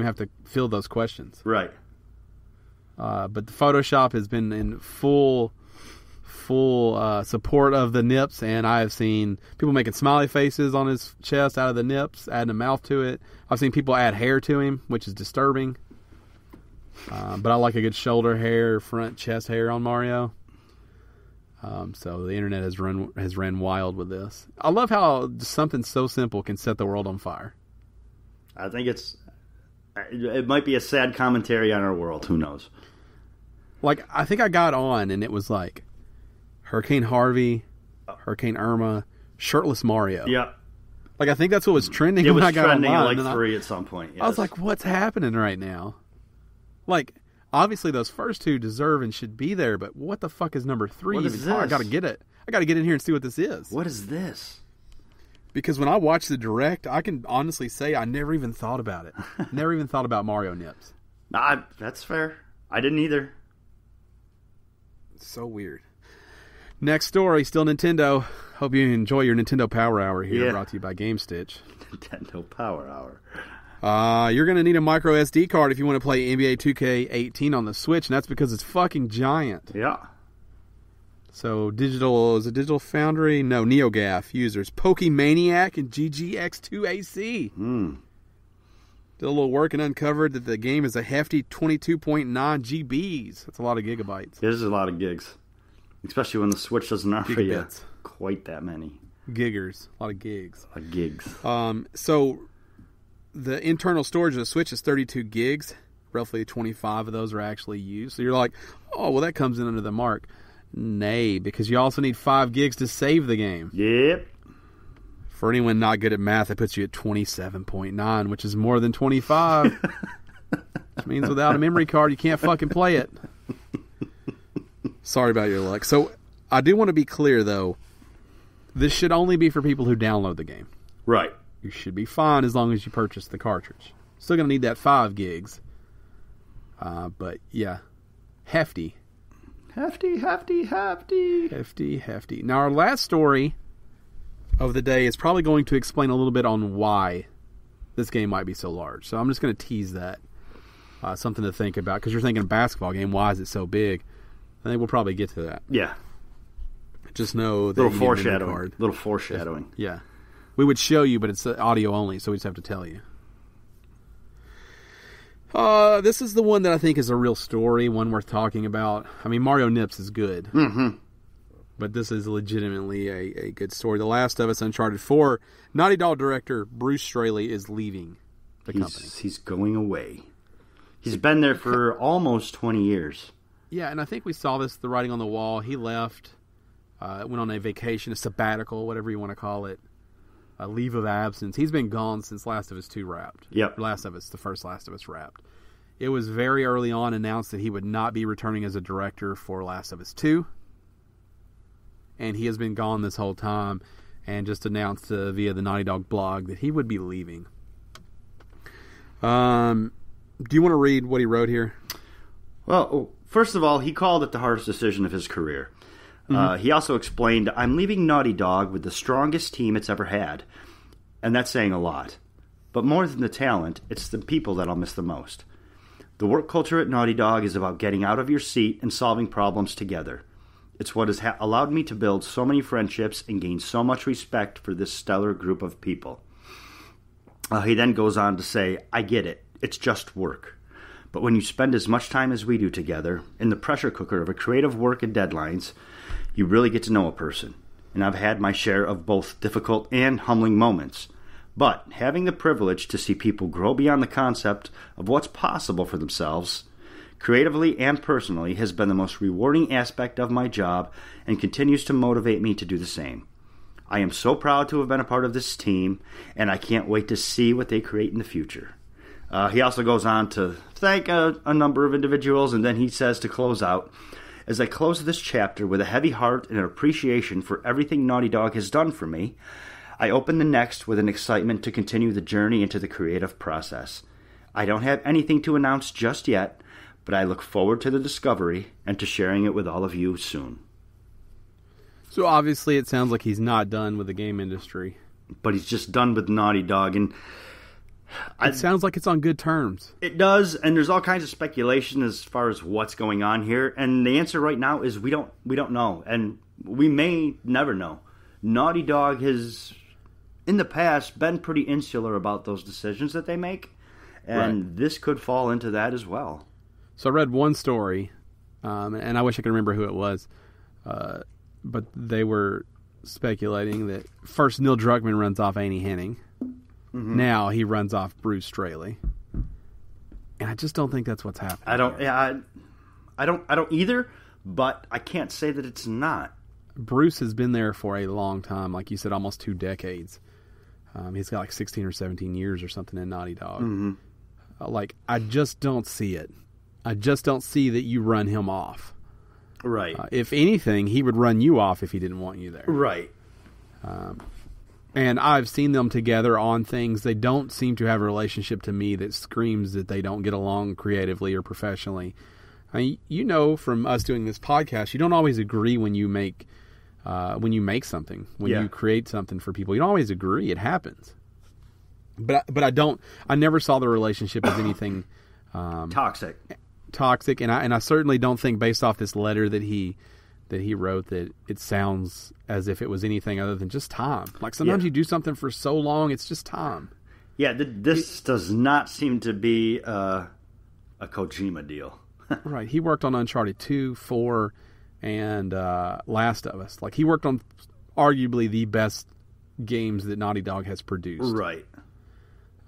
have to fill those questions. Right. But the Photoshop has been in full support of the nips, and I have seen people making smiley faces on his chest out of the nips, adding a mouth to it. I've seen people add hair to him, which is disturbing. But I like a good shoulder hair, front chest hair on Mario. So the internet has ran wild with this. I love how something so simple can set the world on fire. I think it might be a sad commentary on our world. Who knows? Like, I think I got on and it was like Hurricane Harvey, Hurricane Irma, Shirtless Mario. Yeah. Like, I think that's what was trending when I got online. It was trending like 3 at some point. Yes. I was like, what's happening right now? Like, obviously those first two deserve and should be there, but what the fuck is number 3? What is this? I gotta get it. I gotta get in here and see what this is. What is this? Because when I watched the direct, I can honestly say I never even thought about it. Never even thought about Mario nips. That's fair. I didn't either. So weird. Next story, still Nintendo. Hope you enjoy your Nintendo Power Hour here, brought to you by Gamestitch. Nintendo Power Hour. You're going to need a micro SD card if you want to play NBA 2K18 on the Switch, and that's because it's fucking giant. Yeah. So, is it Digital Foundry? No, NeoGAF users. Pokemaniac and GGX2AC. Did a little work and uncovered that the game is a hefty 22.9 GBs. That's a lot of gigabytes. It is a lot of gigs. Especially when the Switch doesn't offer you quite that many. Giggers. A lot of gigs. A lot of gigs. So, the internal storage of the Switch is 32 gigs. Roughly 25 of those are actually used. So you're like, oh, well, that comes in under the mark. Nay, because you also need 5 gigs to save the game. Yep. For anyone not good at math, that puts you at 27.9, which is more than 25. Which means without a memory card, you can't fucking play it. Sorry about your luck. So, I do want to be clear, though. This should only be for people who download the game. Right. You should be fine as long as you purchase the cartridge. Still going to need that 5 gigs. But, yeah. Hefty. Hefty. Now, our last story of the day is probably going to explain a little bit on why this game might be so large. So I'm just going to tease that. Something to think about, because you're thinking basketball game, why is it so big? I think we'll probably get to that. Yeah. Just know that little foreshadowing. Yeah. We would show you, but it's audio only, so we just have to tell you. This is the one that I think is a real story, one worth talking about. I mean, Mario Nips is good. Mm-hmm. But this is legitimately a good story. The Last of Us Uncharted 4. Naughty Dog director Bruce Straley is leaving the company. He's going away. He's been there for almost 20 years. Yeah, and I think we saw this, the writing on the wall. He left, went on a vacation, a sabbatical, whatever you want to call it, a leave of absence. He's been gone since Last of Us 2 wrapped. Yep. The first Last of Us wrapped. It was very early on announced that he would not be returning as a director for Last of Us 2. And he has been gone this whole time, and just announced via the Naughty Dog blog that he would be leaving. Do you want to read what he wrote here? Well, first of all, he called it the hardest decision of his career. Mm-hmm. He also explained, I'm leaving Naughty Dog with the strongest team it's ever had. And that's saying a lot. But more than the talent, it's the people that I'll miss the most. The work culture at Naughty Dog is about getting out of your seat and solving problems together. It's what has allowed me to build so many friendships and gain so much respect for this stellar group of people. He then goes on to say, I get it. It's just work. But when you spend as much time as we do together in the pressure cooker of a creative work and deadlines, you really get to know a person. And I've had my share of both difficult and humbling moments. But having the privilege to see people grow beyond the concept of what's possible for themselves, creatively and personally, has been the most rewarding aspect of my job and continues to motivate me to do the same. I am so proud to have been a part of this team, and I can't wait to see what they create in the future. He also goes on to thank a number of individuals, and then he says to close out, as I close this chapter with a heavy heart and an appreciation for everything Naughty Dog has done for me, I open the next with an excitement to continue the journey into the creative process. I don't have anything to announce just yet, but I look forward to the discovery and to sharing it with all of you soon. So obviously it sounds like he's not done with the game industry. But he's just done with Naughty Dog, and it sounds like it's on good terms. It does, and there's all kinds of speculation as far as what's going on here. And the answer right now is we don't know, and we may never know. Naughty Dog has, in the past, been pretty insular about those decisions that they make, and This could fall into that as well. So I read one story, and I wish I could remember who it was, but they were speculating that first Neil Druckmann runs off Annie Henning. Mm-hmm. Now he runs off Bruce Straley, and I just don't think that's what's happening. I don't either. But I can't say that it's not. Bruce has been there for a long time, like you said, almost 2 decades. He's got like 16 or 17 years or something in Naughty Dog. Mm-hmm. I just don't see it. I just don't see that you run him off. Right. If anything, he would run you off if he didn't want you there. Right. And I've seen them together on things. They don't seem to have a relationship to me that screams that they don't get along creatively or professionally. I mean, you know, from us doing this podcast, you don't always agree when you make something, when you create something for people. You don't always agree. It happens. But I never saw the relationship as anything toxic, and I certainly don't think, based off this letter that he wrote, that it sounds as if it was anything other than just time. Like sometimes you do something for so long, it's just time. Yeah, this does not seem to be a Kojima deal. Right. He worked on Uncharted 2, 4, and Last of Us. Like, he worked on arguably the best games that Naughty Dog has produced. Right.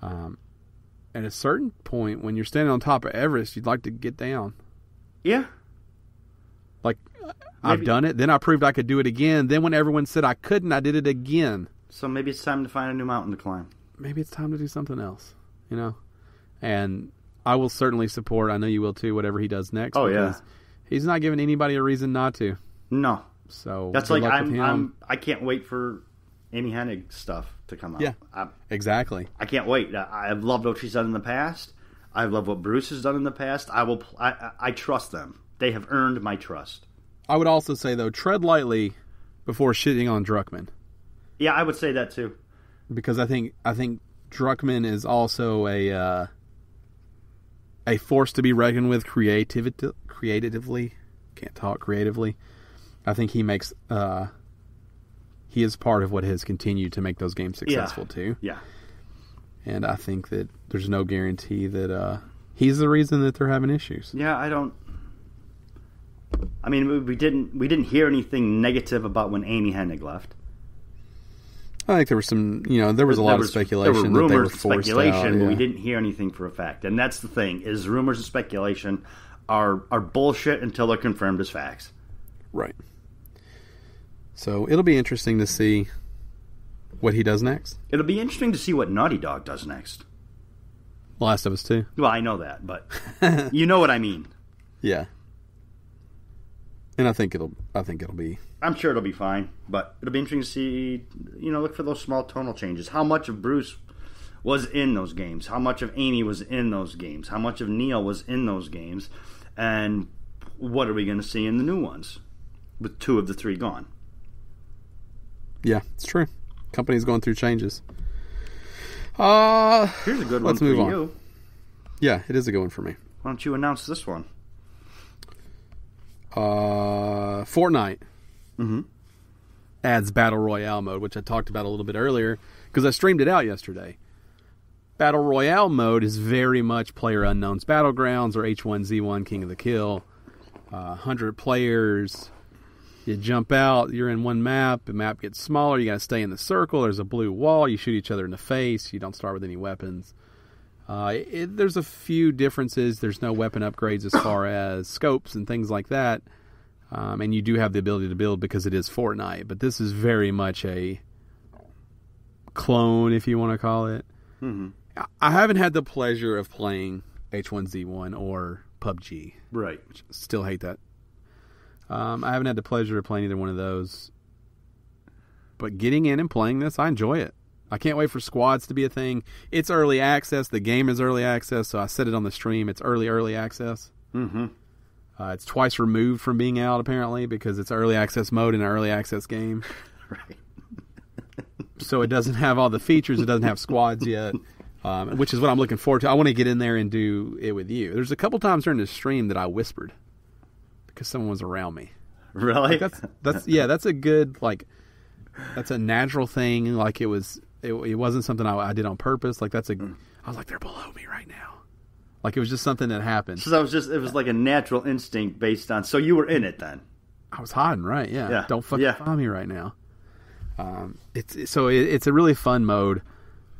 At a certain point, when you're standing on top of Everest, you'd like to get down. Yeah. Like, I've done it. Then I proved I could do it again. Then when everyone said I couldn't, I did it again. So maybe it's time to find a new mountain to climb. Maybe it's time to do something else, you know? And I will certainly support, I know you will too, whatever he does next. Oh, yeah. He's not giving anybody a reason not to. No. So that's like, I can't wait for Amy Hennig stuff to come out. Yeah, exactly. I can't wait. I've loved what she's done in the past. I've loved what Bruce has done in the past. I trust them. They have earned my trust. I would also say, though, tread lightly before shitting on Druckmann. Yeah, I would say that too. Because I think Druckmann is also a force to be reckoned with creatively. Can't talk creatively. I think he makes he is part of what has continued to make those games successful too. Yeah. And I think that there's no guarantee that he's the reason that they're having issues. Yeah, I mean, we didn't hear anything negative about when Amy Hennig left. I think there was some, there was a lot of speculation there were that they were rumors, forced speculation, out. Yeah. but we didn't hear anything for a fact. And that's the thing, is rumors and speculation are bullshit until they're confirmed as facts. Right. So it'll be interesting to see what he does next. It'll be interesting to see what Naughty Dog does next. Last of Us 2. Well, I know that, but you know what I mean. Yeah. And I think it'll be. I'm sure it'll be fine, but it'll be interesting to see. Look for those small tonal changes. How much of Bruce was in those games? How much of Amy was in those games? How much of Neil was in those games? And what are we going to see in the new ones with 2 of the 3 gone? Yeah, it's true. Company's going through changes. Here's a good one let's move for on. you. Yeah, it is a good one for me. Why don't you announce this one? Fortnite adds Battle Royale mode, which I talked about a little bit earlier because I streamed it out yesterday. Battle Royale mode is very much PlayerUnknown's Battlegrounds or H1Z1 King of the Kill. 100 players. You jump out, you're in one map, the map gets smaller, you got to stay in the circle, there's a blue wall, you shoot each other in the face, you don't start with any weapons. There's a few differences. There's no weapon upgrades as far as scopes and things like that. And you do have the ability to build because it is Fortnite. But this is very much a clone, if you want to call it. Mm-hmm. I haven't had the pleasure of playing H1Z1 or PUBG. Right. Still hate that. I haven't had the pleasure of playing either one of those. But getting in and playing this, I enjoy it. I can't wait for squads to be a thing. It's early access. The game is early access, so I said it on the stream. It's early access. Mm-hmm. It's twice removed from being out, apparently, because it's early access mode in an early access game. Right. So it doesn't have all the features. It doesn't have squads yet, which is what I'm looking forward to. I want to get in there and do it with you. There's a couple times during the stream that I whispered because someone was around me. Really? Like that's a good, that's a natural thing. Like it wasn't something I did on purpose. Like I was like, they're below me right now. Like it was just something that happened. So it was like a natural instinct based on. So you were in it then. I was hiding, right? Yeah. Don't fucking find me right now. It's a really fun mode.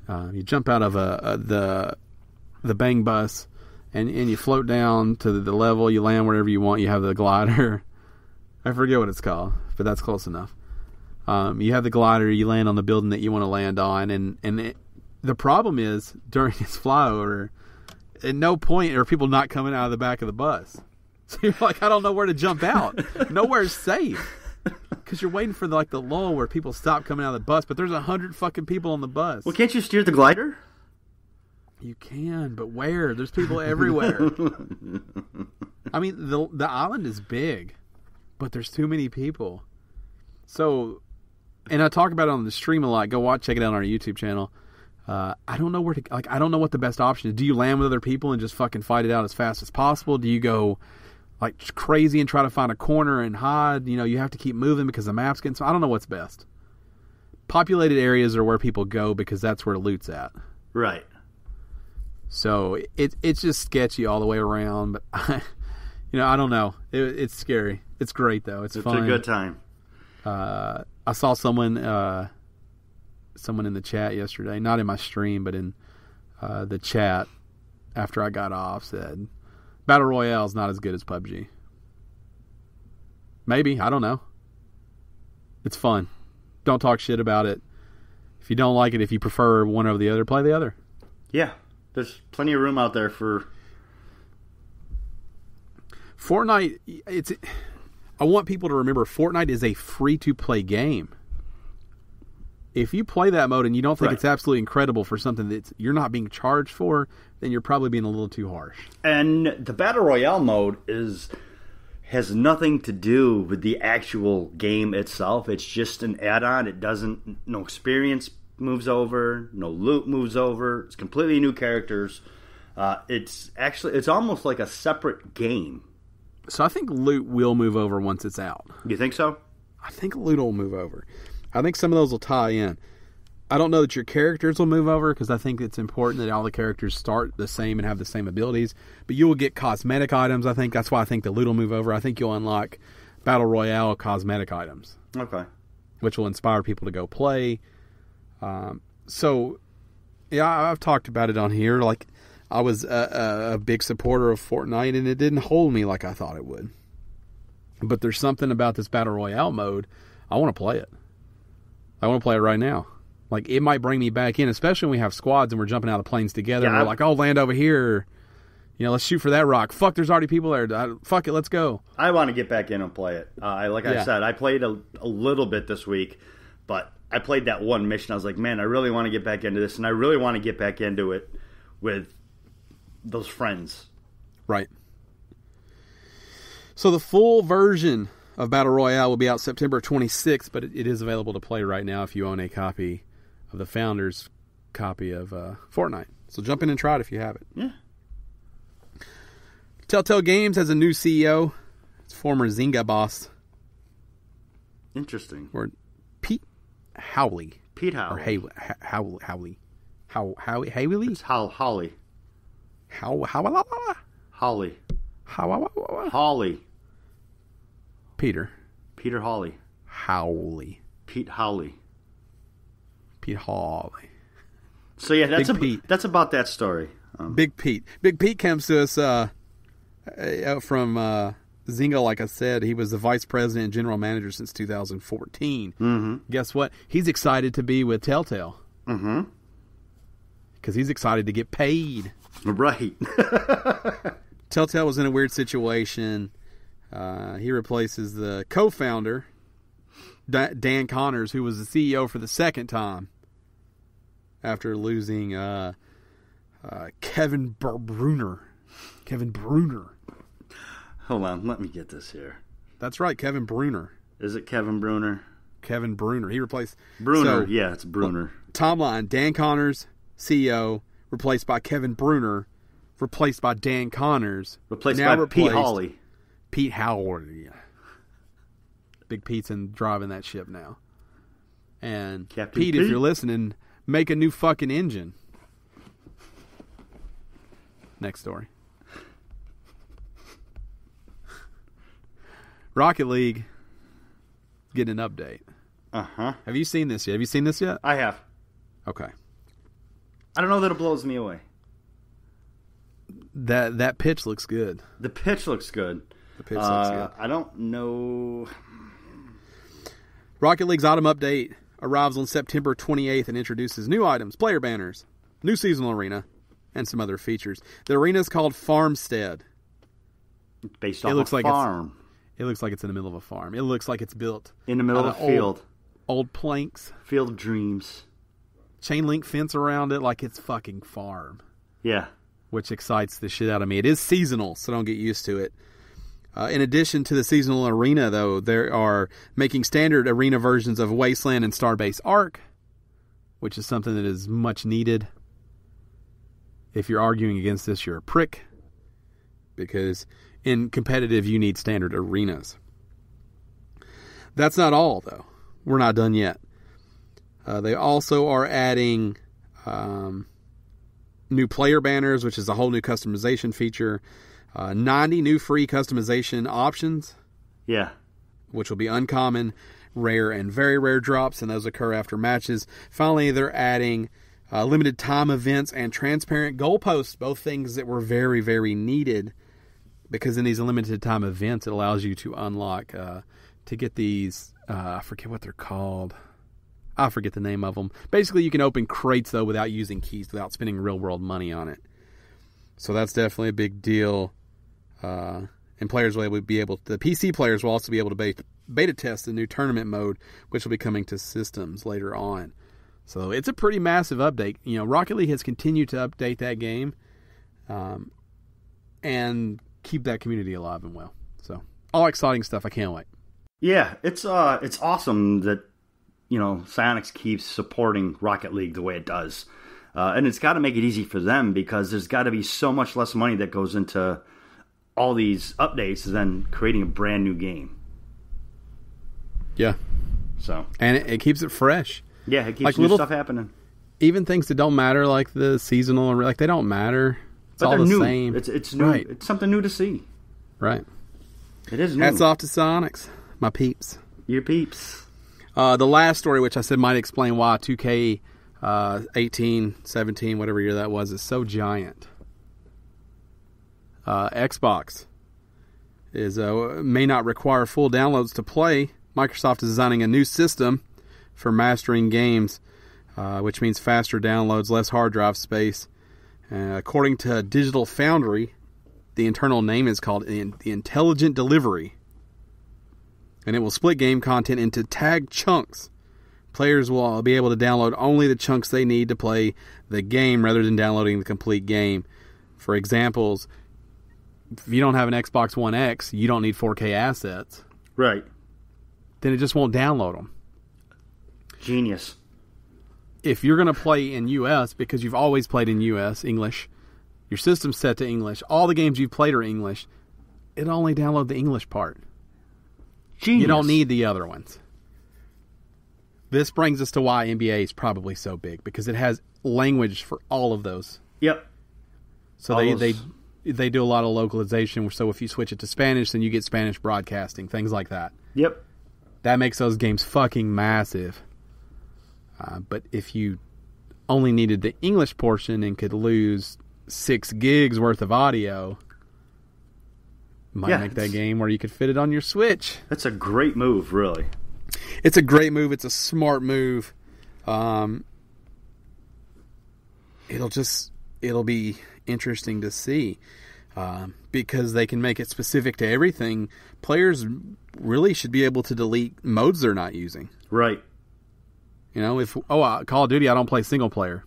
You jump out of the bang bus, and you float down to the level. You land wherever you want. You have the glider. I forget what it's called, but that's close enough. You have the glider. You land on the building that you want to land on, and the problem is during its flyover, at no point are people not coming out of the back of the bus. So you're like, I don't know where to jump out. Nowhere's safe. Because you're waiting for the lull where people stop coming out of the bus, but there's 100 fucking people on the bus. Well, can't you steer the glider? You can, but where? There's people everywhere. I mean, the island is big, but there's too many people. So, and I talk about it on the stream a lot. Go check it out on our YouTube channel. I don't know where to, I don't know what the best option is. Do you land with other people and just fucking fight it out as fast as possible? Do you go crazy and try to find a corner and hide? You have to keep moving because the map's getting... So I don't know what's best. Populated areas are where people go because that's where loot's at. Right. So it's just sketchy all the way around. But I don't know. It's scary. It's great though. It's fun. It's a good time. I saw someone in the chat yesterday, not in my stream, but in the chat after I got off, said Battle Royale is not as good as PUBG. Maybe. I don't know. It's fun. Don't talk shit about it. If you don't like it, if you prefer one over the other, play the other. Yeah. There's plenty of room out there for... Fortnite, I want people to remember Fortnite is a free-to-play game. If you play that mode and you don't think it's absolutely incredible for something that you're not being charged for, then you're probably being a little too harsh. And the Battle Royale mode has nothing to do with the actual game itself. It's just an add-on. It doesn't, no experience moves over, no loot moves over. It's completely new characters. It's almost like a separate game. So I think loot will move over once it's out. You think so? I think loot will move over. I think some of those will tie in. I don't know that your characters will move over because I think it's important that all the characters start the same and have the same abilities. But you will get cosmetic items, I think. That's why I think the loot will move over. I think you'll unlock Battle Royale cosmetic items. Okay. Which will inspire people to go play. Yeah, I've talked about it on here. Like, I was a big supporter of Fortnite, and it didn't hold me like I thought it would. But there's something about this Battle Royale mode. I want to play it. I want to play it right now. Like, it might bring me back in, especially when we have squads and we're jumping out of planes together. Yeah, and we're like, oh, land over here. You know, let's shoot for that rock. Fuck, there's already people there. Fuck it, let's go. I want to get back in and play it. I said, I played a little bit this week, but I played that one mission. I was like, man, I really want to get back into this, and I really want to get back into it with those friends. Right. So the full version of Battle Royale will be out September 26th, but it is available to play right now if you own a copy of the Founders copy of Fortnite. So jump in and try it if you have it. Yeah. Telltale Games has a new CEO. It's former Zynga boss. Interesting. Or Pete Howley. Pete Howley. Or Howley. Howley? It's Holly. Holly. Holly. Peter Hawley. Howley. Pete Hawley. Pete Hawley. So yeah, that's about that story. Big Pete. Big Pete comes to us from Zynga. Like I said, he was the vice president and general manager since 2014. Mm-hmm. Guess what? He's excited to be with Telltale. Mm-hmm. Because he's excited to get paid. Right. Telltale was in a weird situation. He replaces the co-founder, Dan Connors, who was the CEO for the second time after losing Kevin Bruner. Kevin Bruner. Hold on, let me get this here. That's right, Kevin Bruner. Is it Kevin Bruner? Kevin Bruner. He replaced... Bruner, yeah, it's Bruner. Timeline, Dan Connors, CEO, replaced by Kevin Bruner, replaced by Dan Connors. Replaced by Pete Hawley. Pete Howley. Big Pete's driving that ship now. And Captain Pete, if you're listening, make a new fucking engine. Next story. Rocket League getting an update. Uh-huh. Have you seen this yet? Have you seen this yet? I have. Okay. I don't know that it blows me away. That pitch looks good. The pitch looks good. The pitch looks good. I don't know. Rocket League's autumn update arrives on September 28th and introduces new items, player banners, new seasonal arena, and some other features. The arena is called Farmstead. It's based off a farm. It looks like it's in the middle of a farm. It looks like it's built in the middle of a field. Old planks. Field of dreams. Chain link fence around it like it's fucking farm. Yeah. Which excites the shit out of me. It is seasonal, so don't get used to it. In addition to the seasonal arena, though, there are making standard arena versions of Wasteland and Starbase Arc, which is something that is much needed. If you're arguing against this, you're a prick. Because in competitive, you need standard arenas. That's not all, though. We're not done yet. They also are adding new player banners, which is a whole new customization feature. 90 new free customization options. Yeah. Which will be uncommon, rare, and very rare drops, and those occur after matches. Finally, they're adding limited time events and transparent goalposts, both things that were very, very needed, because in these limited time events, it allows you to unlock, to get these, I forget what they're called. I forget the name of them. Basically, you can open crates, though, without using keys, without spending real-world money on it. So that's definitely a big deal. And players will be able, the PC players will also be able to beta test the new tournament mode, which will be coming to systems later on. So it's a pretty massive update. You know, Rocket League has continued to update that game, and keep that community alive and well. So all exciting stuff. I can't wait. Yeah, it's awesome that Psyonix keeps supporting Rocket League the way it does. And it's got to make it easy for them because there's got to be so much less money that goes into all these updates than creating a brand new game. Yeah. So. And it keeps it fresh. Yeah, it keeps new stuff happening. Even things that don't matter, like the seasonal, like they don't matter. It's all the new. same. It's new. Right. It's something new to see. Right. It is new. Hats off to Psyonix, my peeps. Your peeps. The last story, which I said might explain why 2K 18, 17, whatever year that was, is so giant. Xbox may not require full downloads to play. Microsoft is designing a new system for mastering games, which means faster downloads, less hard drive space. According to Digital Foundry, the internal name is called the Intelligent Delivery. And it will split game content into tagged chunks. Players will be able to download only the chunks they need to play the game rather than downloading the complete game. For examples, if you don't have an Xbox One X, you don't need 4K assets. Right. Then it just won't download them. Genius. If you're going to play in US, because you've always played in US, English, your system's set to English, all the games you've played are English, it'll only download the English part. Genius. You don't need the other ones. This brings us to why NBA is probably so big, because it has language for all of those. Yep. So they do a lot of localization, so if you switch it to Spanish, then you get Spanish broadcasting, things like that. Yep. That makes those games fucking massive. But if you only needed the English portion and could lose 6 gigs worth of audio, might make that game where you could fit it on your Switch. That's a great move, really. It's a great move. It's a smart move. It'll be interesting to see because they can make it specific to everything. Players really should be able to delete modes they're not using. Right. If Call of Duty, I don't play single player.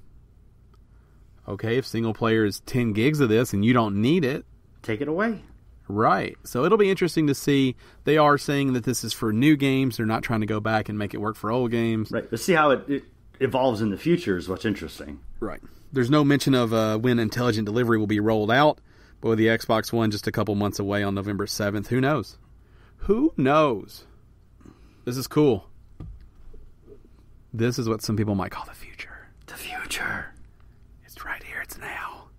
Okay, if single player is 10 gigs of this and you don't need it, take it away. Right. So it'll be interesting to see. They are saying that this is for new games. They're not trying to go back and make it work for old games. Right. Let's see how it evolves in the future is what's interesting. Right. There's no mention of when Intelligent Delivery will be rolled out, but with the Xbox One just a couple months away on November 7th, who knows? Who knows? This is cool. This is what some people might call the future. The future. It's right here. It's now.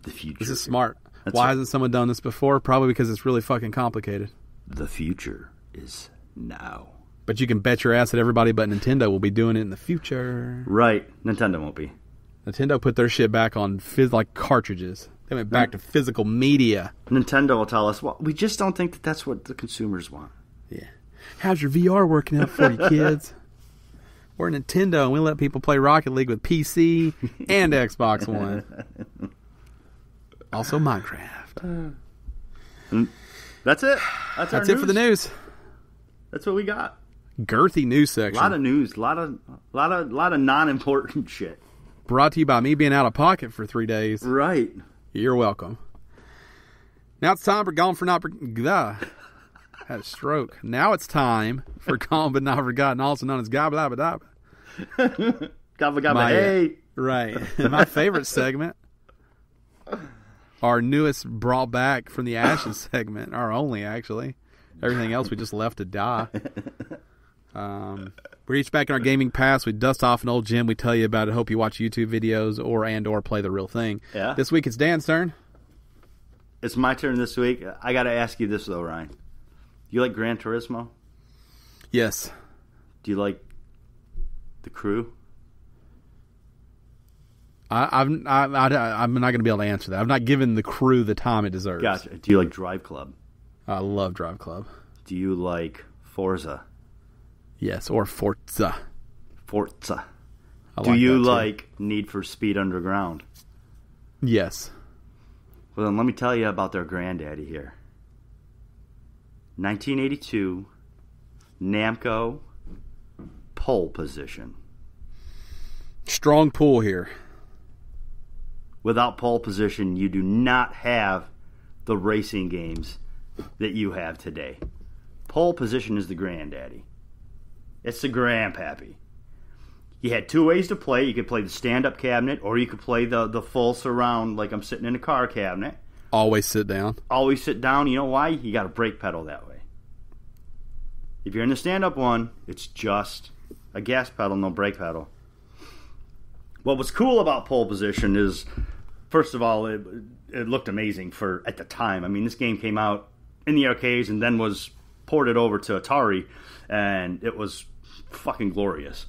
The future. This is smart. Why hasn't someone done this before? Probably because it's really fucking complicated. The future is now. But you can bet your ass that everybody but Nintendo will be doing it in the future. Right. Nintendo won't be. Nintendo put their shit back on cartridges. They went back to physical media. Nintendo will tell us, well, we just don't think that that's what the consumers want. Yeah. How's your VR working out for you, kids? We're Nintendo, and we let people play Rocket League with PC and Xbox One. Also Minecraft. That's it. That's it for the news. That's what we got. Girthy news section. A lot of news. A lot of non-important shit. Brought to you by me being out of pocket for 3 days. Right. You're welcome. Now it's time for Gone for Not Forgotten. Had a stroke. Now it's time for Gone but Not Forgotten, also known as Gabba Dabba Dabba. Gabba Gabba Hey. Right. My favorite segment. Our newest brought back from the ashes segment. Our only, actually. Everything else we just left to die. We reach back in our gaming past. We dust off an old gem. We tell you about it. Hope you watch YouTube videos or play the real thing. Yeah. This week it's Dan's turn. It's my turn this week. I got to ask you this, though, Ryan. You like Gran Turismo? Yes. Do you like The Crew? I'm not going to be able to answer that. I've not given The Crew the time it deserves. Gotcha. Do you like Drive Club? I love Drive Club. Do you like Forza? Yes, or Forza. Forza. Do you like Need for Speed Underground? Yes. Well, then let me tell you about their granddaddy here. 1982, Namco, pole position. Strong pull here. Without pole position, you do not have the racing games that you have today. Pole position is the granddaddy. It's the grandpappy. You had two ways to play. You could play the stand-up cabinet, or you could play the full surround, like I'm sitting in a car cabinet. Always sit down. Always sit down. You know why? You got a brake pedal that way. If you're in the stand-up one, it's just a gas pedal, no brake pedal. What was cool about pole position is, first of all, it looked amazing at the time. I mean, this game came out in the arcades and then was ported over to Atari, and it was fucking glorious.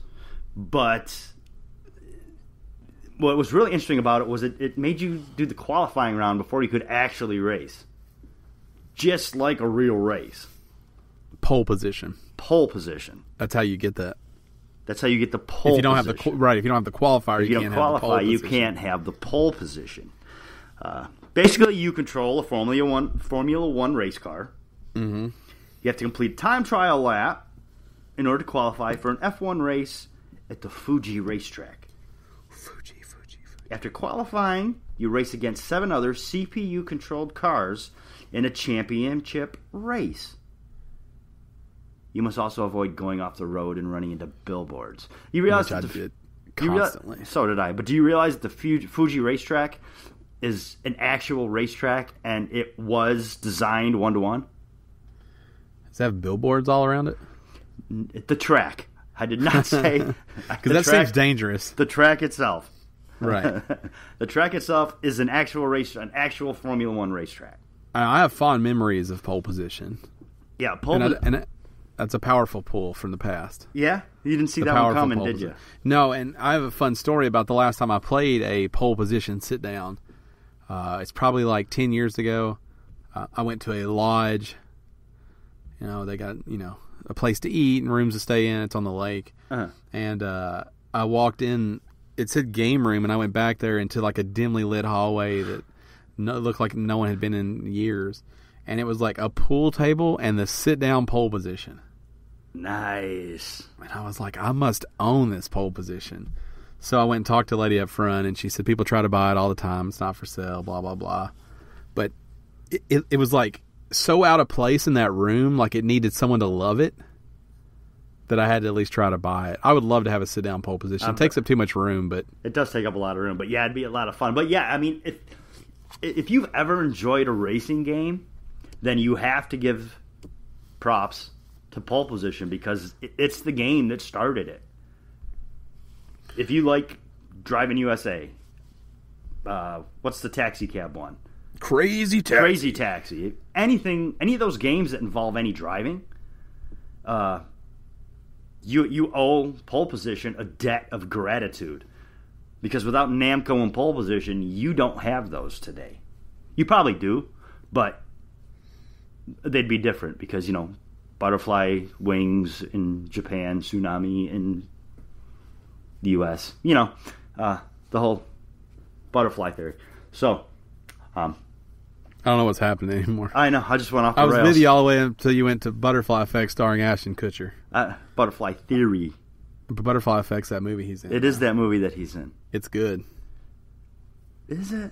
But what was really interesting about it was it made you do the qualifying round before you could actually race. Just like a real race. Pole position. Pole position. That's how you get that. That's how you get the pole if you don't position. Have the if you don't have the qualifier, if you don't qualify, you can't have the pole position. Basically, you control a Formula One race car. Mm-hmm. You have to complete a time trial lap in order to qualify for an F1 race at the Fuji racetrack. Fuji. After qualifying, you race against 7 other CPU-controlled cars in a championship race. You must also avoid going off the road and running into billboards. You realize Which I did constantly. So did I. But do you realize that the Fuji racetrack is an actual racetrack and it was designed 1-to-1? Does it have billboards all around it? The track. I did not say... Because that seems dangerous. The track itself. Right. The track itself is an actual Formula One racetrack. I have fond memories of pole position. Yeah, that's a powerful pull from the past. Yeah? You didn't see that one coming, did you? No, and I have a fun story about the last time I played a pole position sit-down. It's probably like 10 years ago. I went to a lodge. You know, they got, a place to eat and rooms to stay in. It's on the lake. Uh-huh. And I walked in. It said game room, and I went back there into like a dimly lit hallway that looked like no one had been in years. And it was like a pool table and the sit-down pole position. Nice. And I was like, I must own this pole position. So I went and talked to a lady up front, and she said, people try to buy it all the time. It's not for sale, blah, blah, blah. But it was like so out of place in that room, like it needed someone to love it, that I had to at least try to buy it. I would love to have a sit-down pole position. It takes up too much room, but... It does take up a lot of room, but yeah, it'd be a lot of fun. But yeah, I mean, if you've ever enjoyed a racing game, then you have to give props to pole position because it's the game that started it. If you like Driving USA, what's the taxi cab one? Crazy Taxi. Any of those games that involve any driving, you owe pole position a debt of gratitude. Because without Namco and pole position, you don't have those today. You probably do, but they'd be different because, Butterfly Wings in Japan, Tsunami in the U.S., the whole butterfly theory. So, I don't know what's happening anymore. I know. I just went off the rails. I was with you all the way until you went to Butterfly Effect starring Ashton Kutcher. Butterfly Theory. Butterfly Effect's that movie he's in. It is that movie that he's in. It's good. Is it?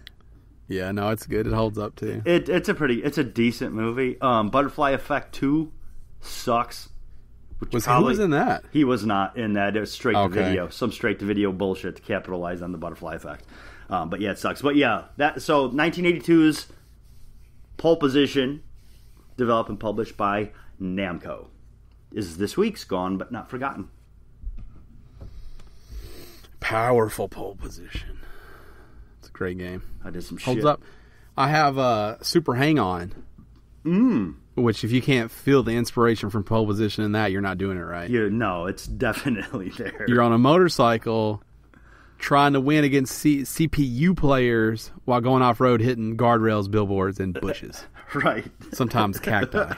Yeah, no, it's good. It holds up too. It's a decent movie. Butterfly Effect 2 sucks. Who was in that? He was not in that. It was straight to video. Some straight to video bullshit to capitalize on the Butterfly Effect. But yeah, it sucks. But yeah, 1982's Pole Position, developed and published by Namco, is this week's Gone But Not Forgotten. Powerful pole position. It's a great game. I did some shit. Holds up. I have Super Hang On. Which, if you can't feel the inspiration from pole position in that, you're not doing it right. No, it's definitely there. You're on a motorcycle trying to win against CPU players while going off-road hitting guardrails, billboards, and bushes. Right. Sometimes cacti.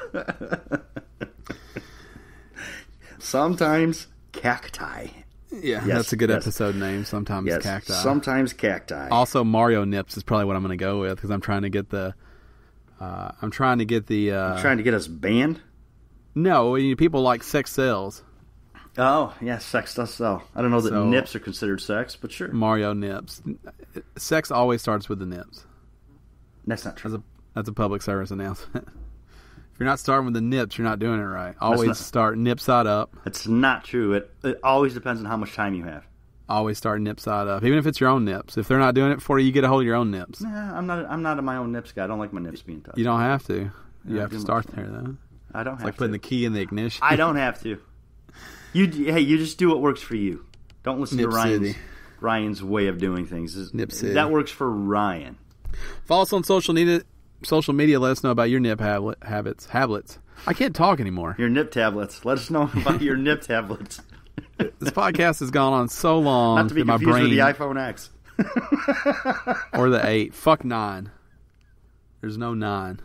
Sometimes cacti. Yeah, that's a good episode name. Sometimes cacti. Sometimes cacti. Also, Mario Nips is probably what I'm going to go with because I'm trying to get the... I'm trying to get us banned? No, people like sex sells. Oh, yeah, sex does sell. I don't know that nips are considered sex, but sure. Mario Nips. Sex always starts with the nips. That's not true. That's a public service announcement. If you're not starting with the nips, you're not doing it right. Always start nip side up. That's not true. It always depends on how much time you have. Always start nip side up, even if it's your own nips. If they're not doing it for you, you get a hold of your own nips. Nah, I'm not my own nips guy. I don't like my nips being touched. You don't have to. You have to start there, though. I don't have to. It's like putting the key in the ignition. I don't have to. You just do what works for you. Don't listen to Ryan's way of doing things. Nip City. That works for Ryan. Follow us on social media. Let us know about your nip habits. I can't talk anymore. Your nip tablets. Let us know about your nip tablets. This podcast has gone on so long. Not to be confused with the iPhone X. Or the 8. Fuck 9. There's no 9.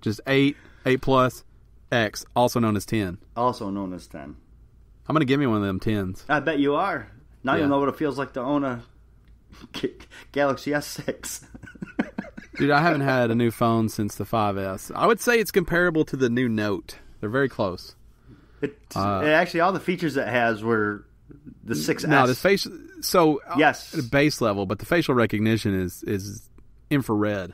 Just 8, 8 Plus, X, also known as 10. Also known as 10. I'm going to give me one of them 10s. I bet you are. Now you'll know what it feels like to own a Galaxy S6. Dude, I haven't had a new phone since the 5S. I would say it's comparable to the new Note. They're very close. It actually, all the features it has were the 6S. No, the facial. So yes, at a base level, but the facial recognition is infrared.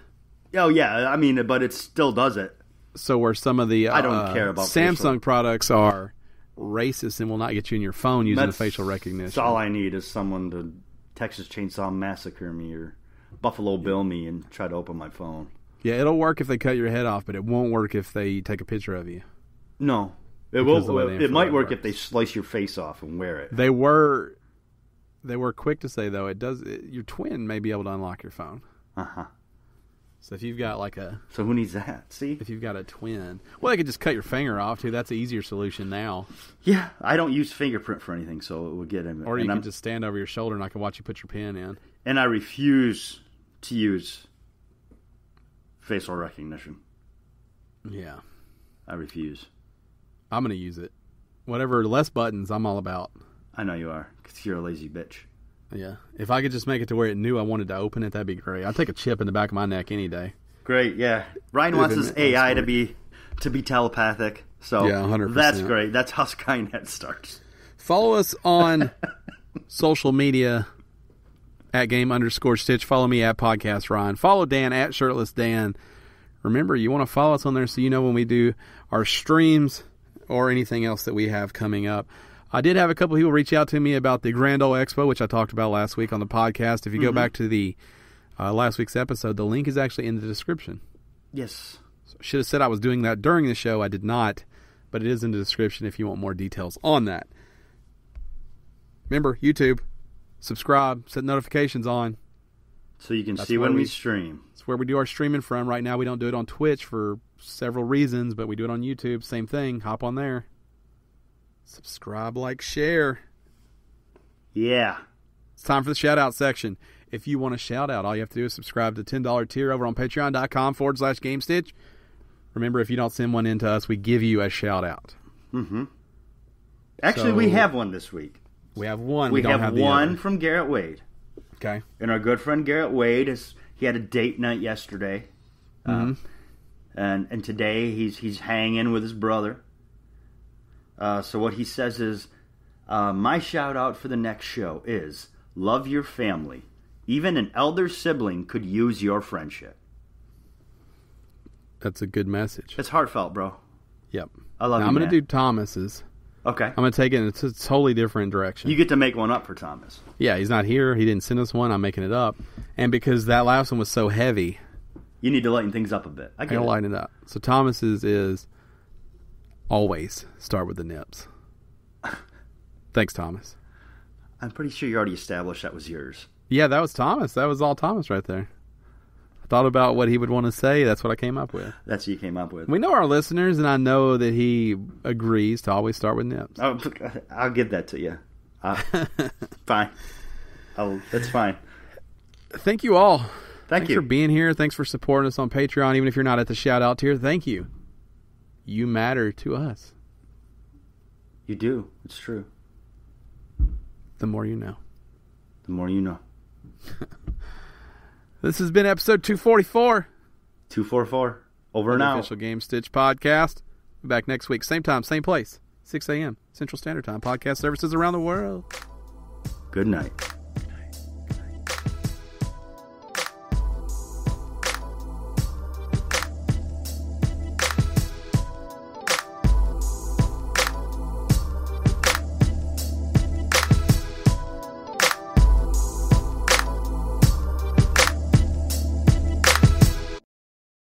Oh yeah, I mean, but it still does it. So where some of the I don't care about Samsung facial products are racist and will not get you in your phone using the facial recognition. That's all I need is someone to Texas Chainsaw Massacre me or Buffalo Bill me and try to open my phone. Yeah, it'll work if they cut your head off, but it won't work if they take a picture of you. No. It will. It might work if they slice your face off and wear it. They were quick to say though your twin may be able to unlock your phone. So if you've got so who needs that? See, if you've got a twin, well, they could just cut your finger off too. That's an easier solution now. Yeah, I don't use fingerprint for anything, so it would get him. Or you can just stand over your shoulder and I can watch you put your pen in. And I refuse to use facial recognition. Yeah, I refuse. I'm going to use it. Whatever, less buttons, I'm all about. I know you are, because you're a lazy bitch. Yeah. If I could just make it to where it knew I wanted to open it, that'd be great. I'd take a chip in the back of my neck any day. Great, yeah. Ryan wants his AI to be telepathic, so yeah, 100%. That's great. That's how Skynet starts. Follow us on social media at @game_stitch. Follow me at Podcast Ryan. Follow Dan at Shirtless Dan. Remember, you want to follow us on there so you know when we do our streams or anything else that we have coming up. I did have a couple people reach out to me about the Grand Ole Expo, which I talked about last week on the podcast. If you go back to the last week's episode, the link is actually in the description. Yes. So I should have said I was doing that during the show. I did not, but it is in the description if you want more details on that. Remember, YouTube, subscribe, set notifications on. So you can see when we stream. It's where we do our streaming from. Right now we don't do it on Twitch for several reasons, but we do it on YouTube. Same thing. Hop on there. Subscribe, like, share. Yeah. It's time for the shout-out section. If you want a shout-out, all you have to do is subscribe to the $10 tier over on patreon.com/Gamestitch. Remember, if you don't send one in to us, we give you a shout-out. Actually, we have one this week. We have one. We have one from Garrett Wade. Okay. And our good friend Garrett Wade, he had a date night yesterday. And today he's hanging with his brother. So what he says is, my shout out for the next show is, love your family. Even an elder sibling could use your friendship. That's a good message. It's heartfelt, bro. Yep. I love you, I'm going man. to do Thomas's. Okay. I'm going to take it in a totally different direction. You get to make one up for Thomas. Yeah, he's not here. He didn't send us one. I'm making it up. And because that last one was so heavy, you need to lighten things up a bit. I gotta lighten it up. So Thomas's is always start with the nips. Thanks, Thomas. I'm pretty sure you already established that was yours. Yeah, that was Thomas. That was all Thomas right there. I thought about what he would want to say. That's what I came up with. That's what you came up with. We know our listeners, and I know that he agrees to always start with nips. Oh, I'll give that to you. Fine. That's fine. Thank you all. Thanks for being here. Thanks for supporting us on Patreon. Even if you're not at the shout-out tier, thank you. You matter to us. You do. It's true. The more you know. The more you know. This has been episode 244. 244. Over and out. Official Gamestitch Podcast. Be back next week. Same time, same place. 6 a.m. Central Standard Time. Podcast services around the world. Good night.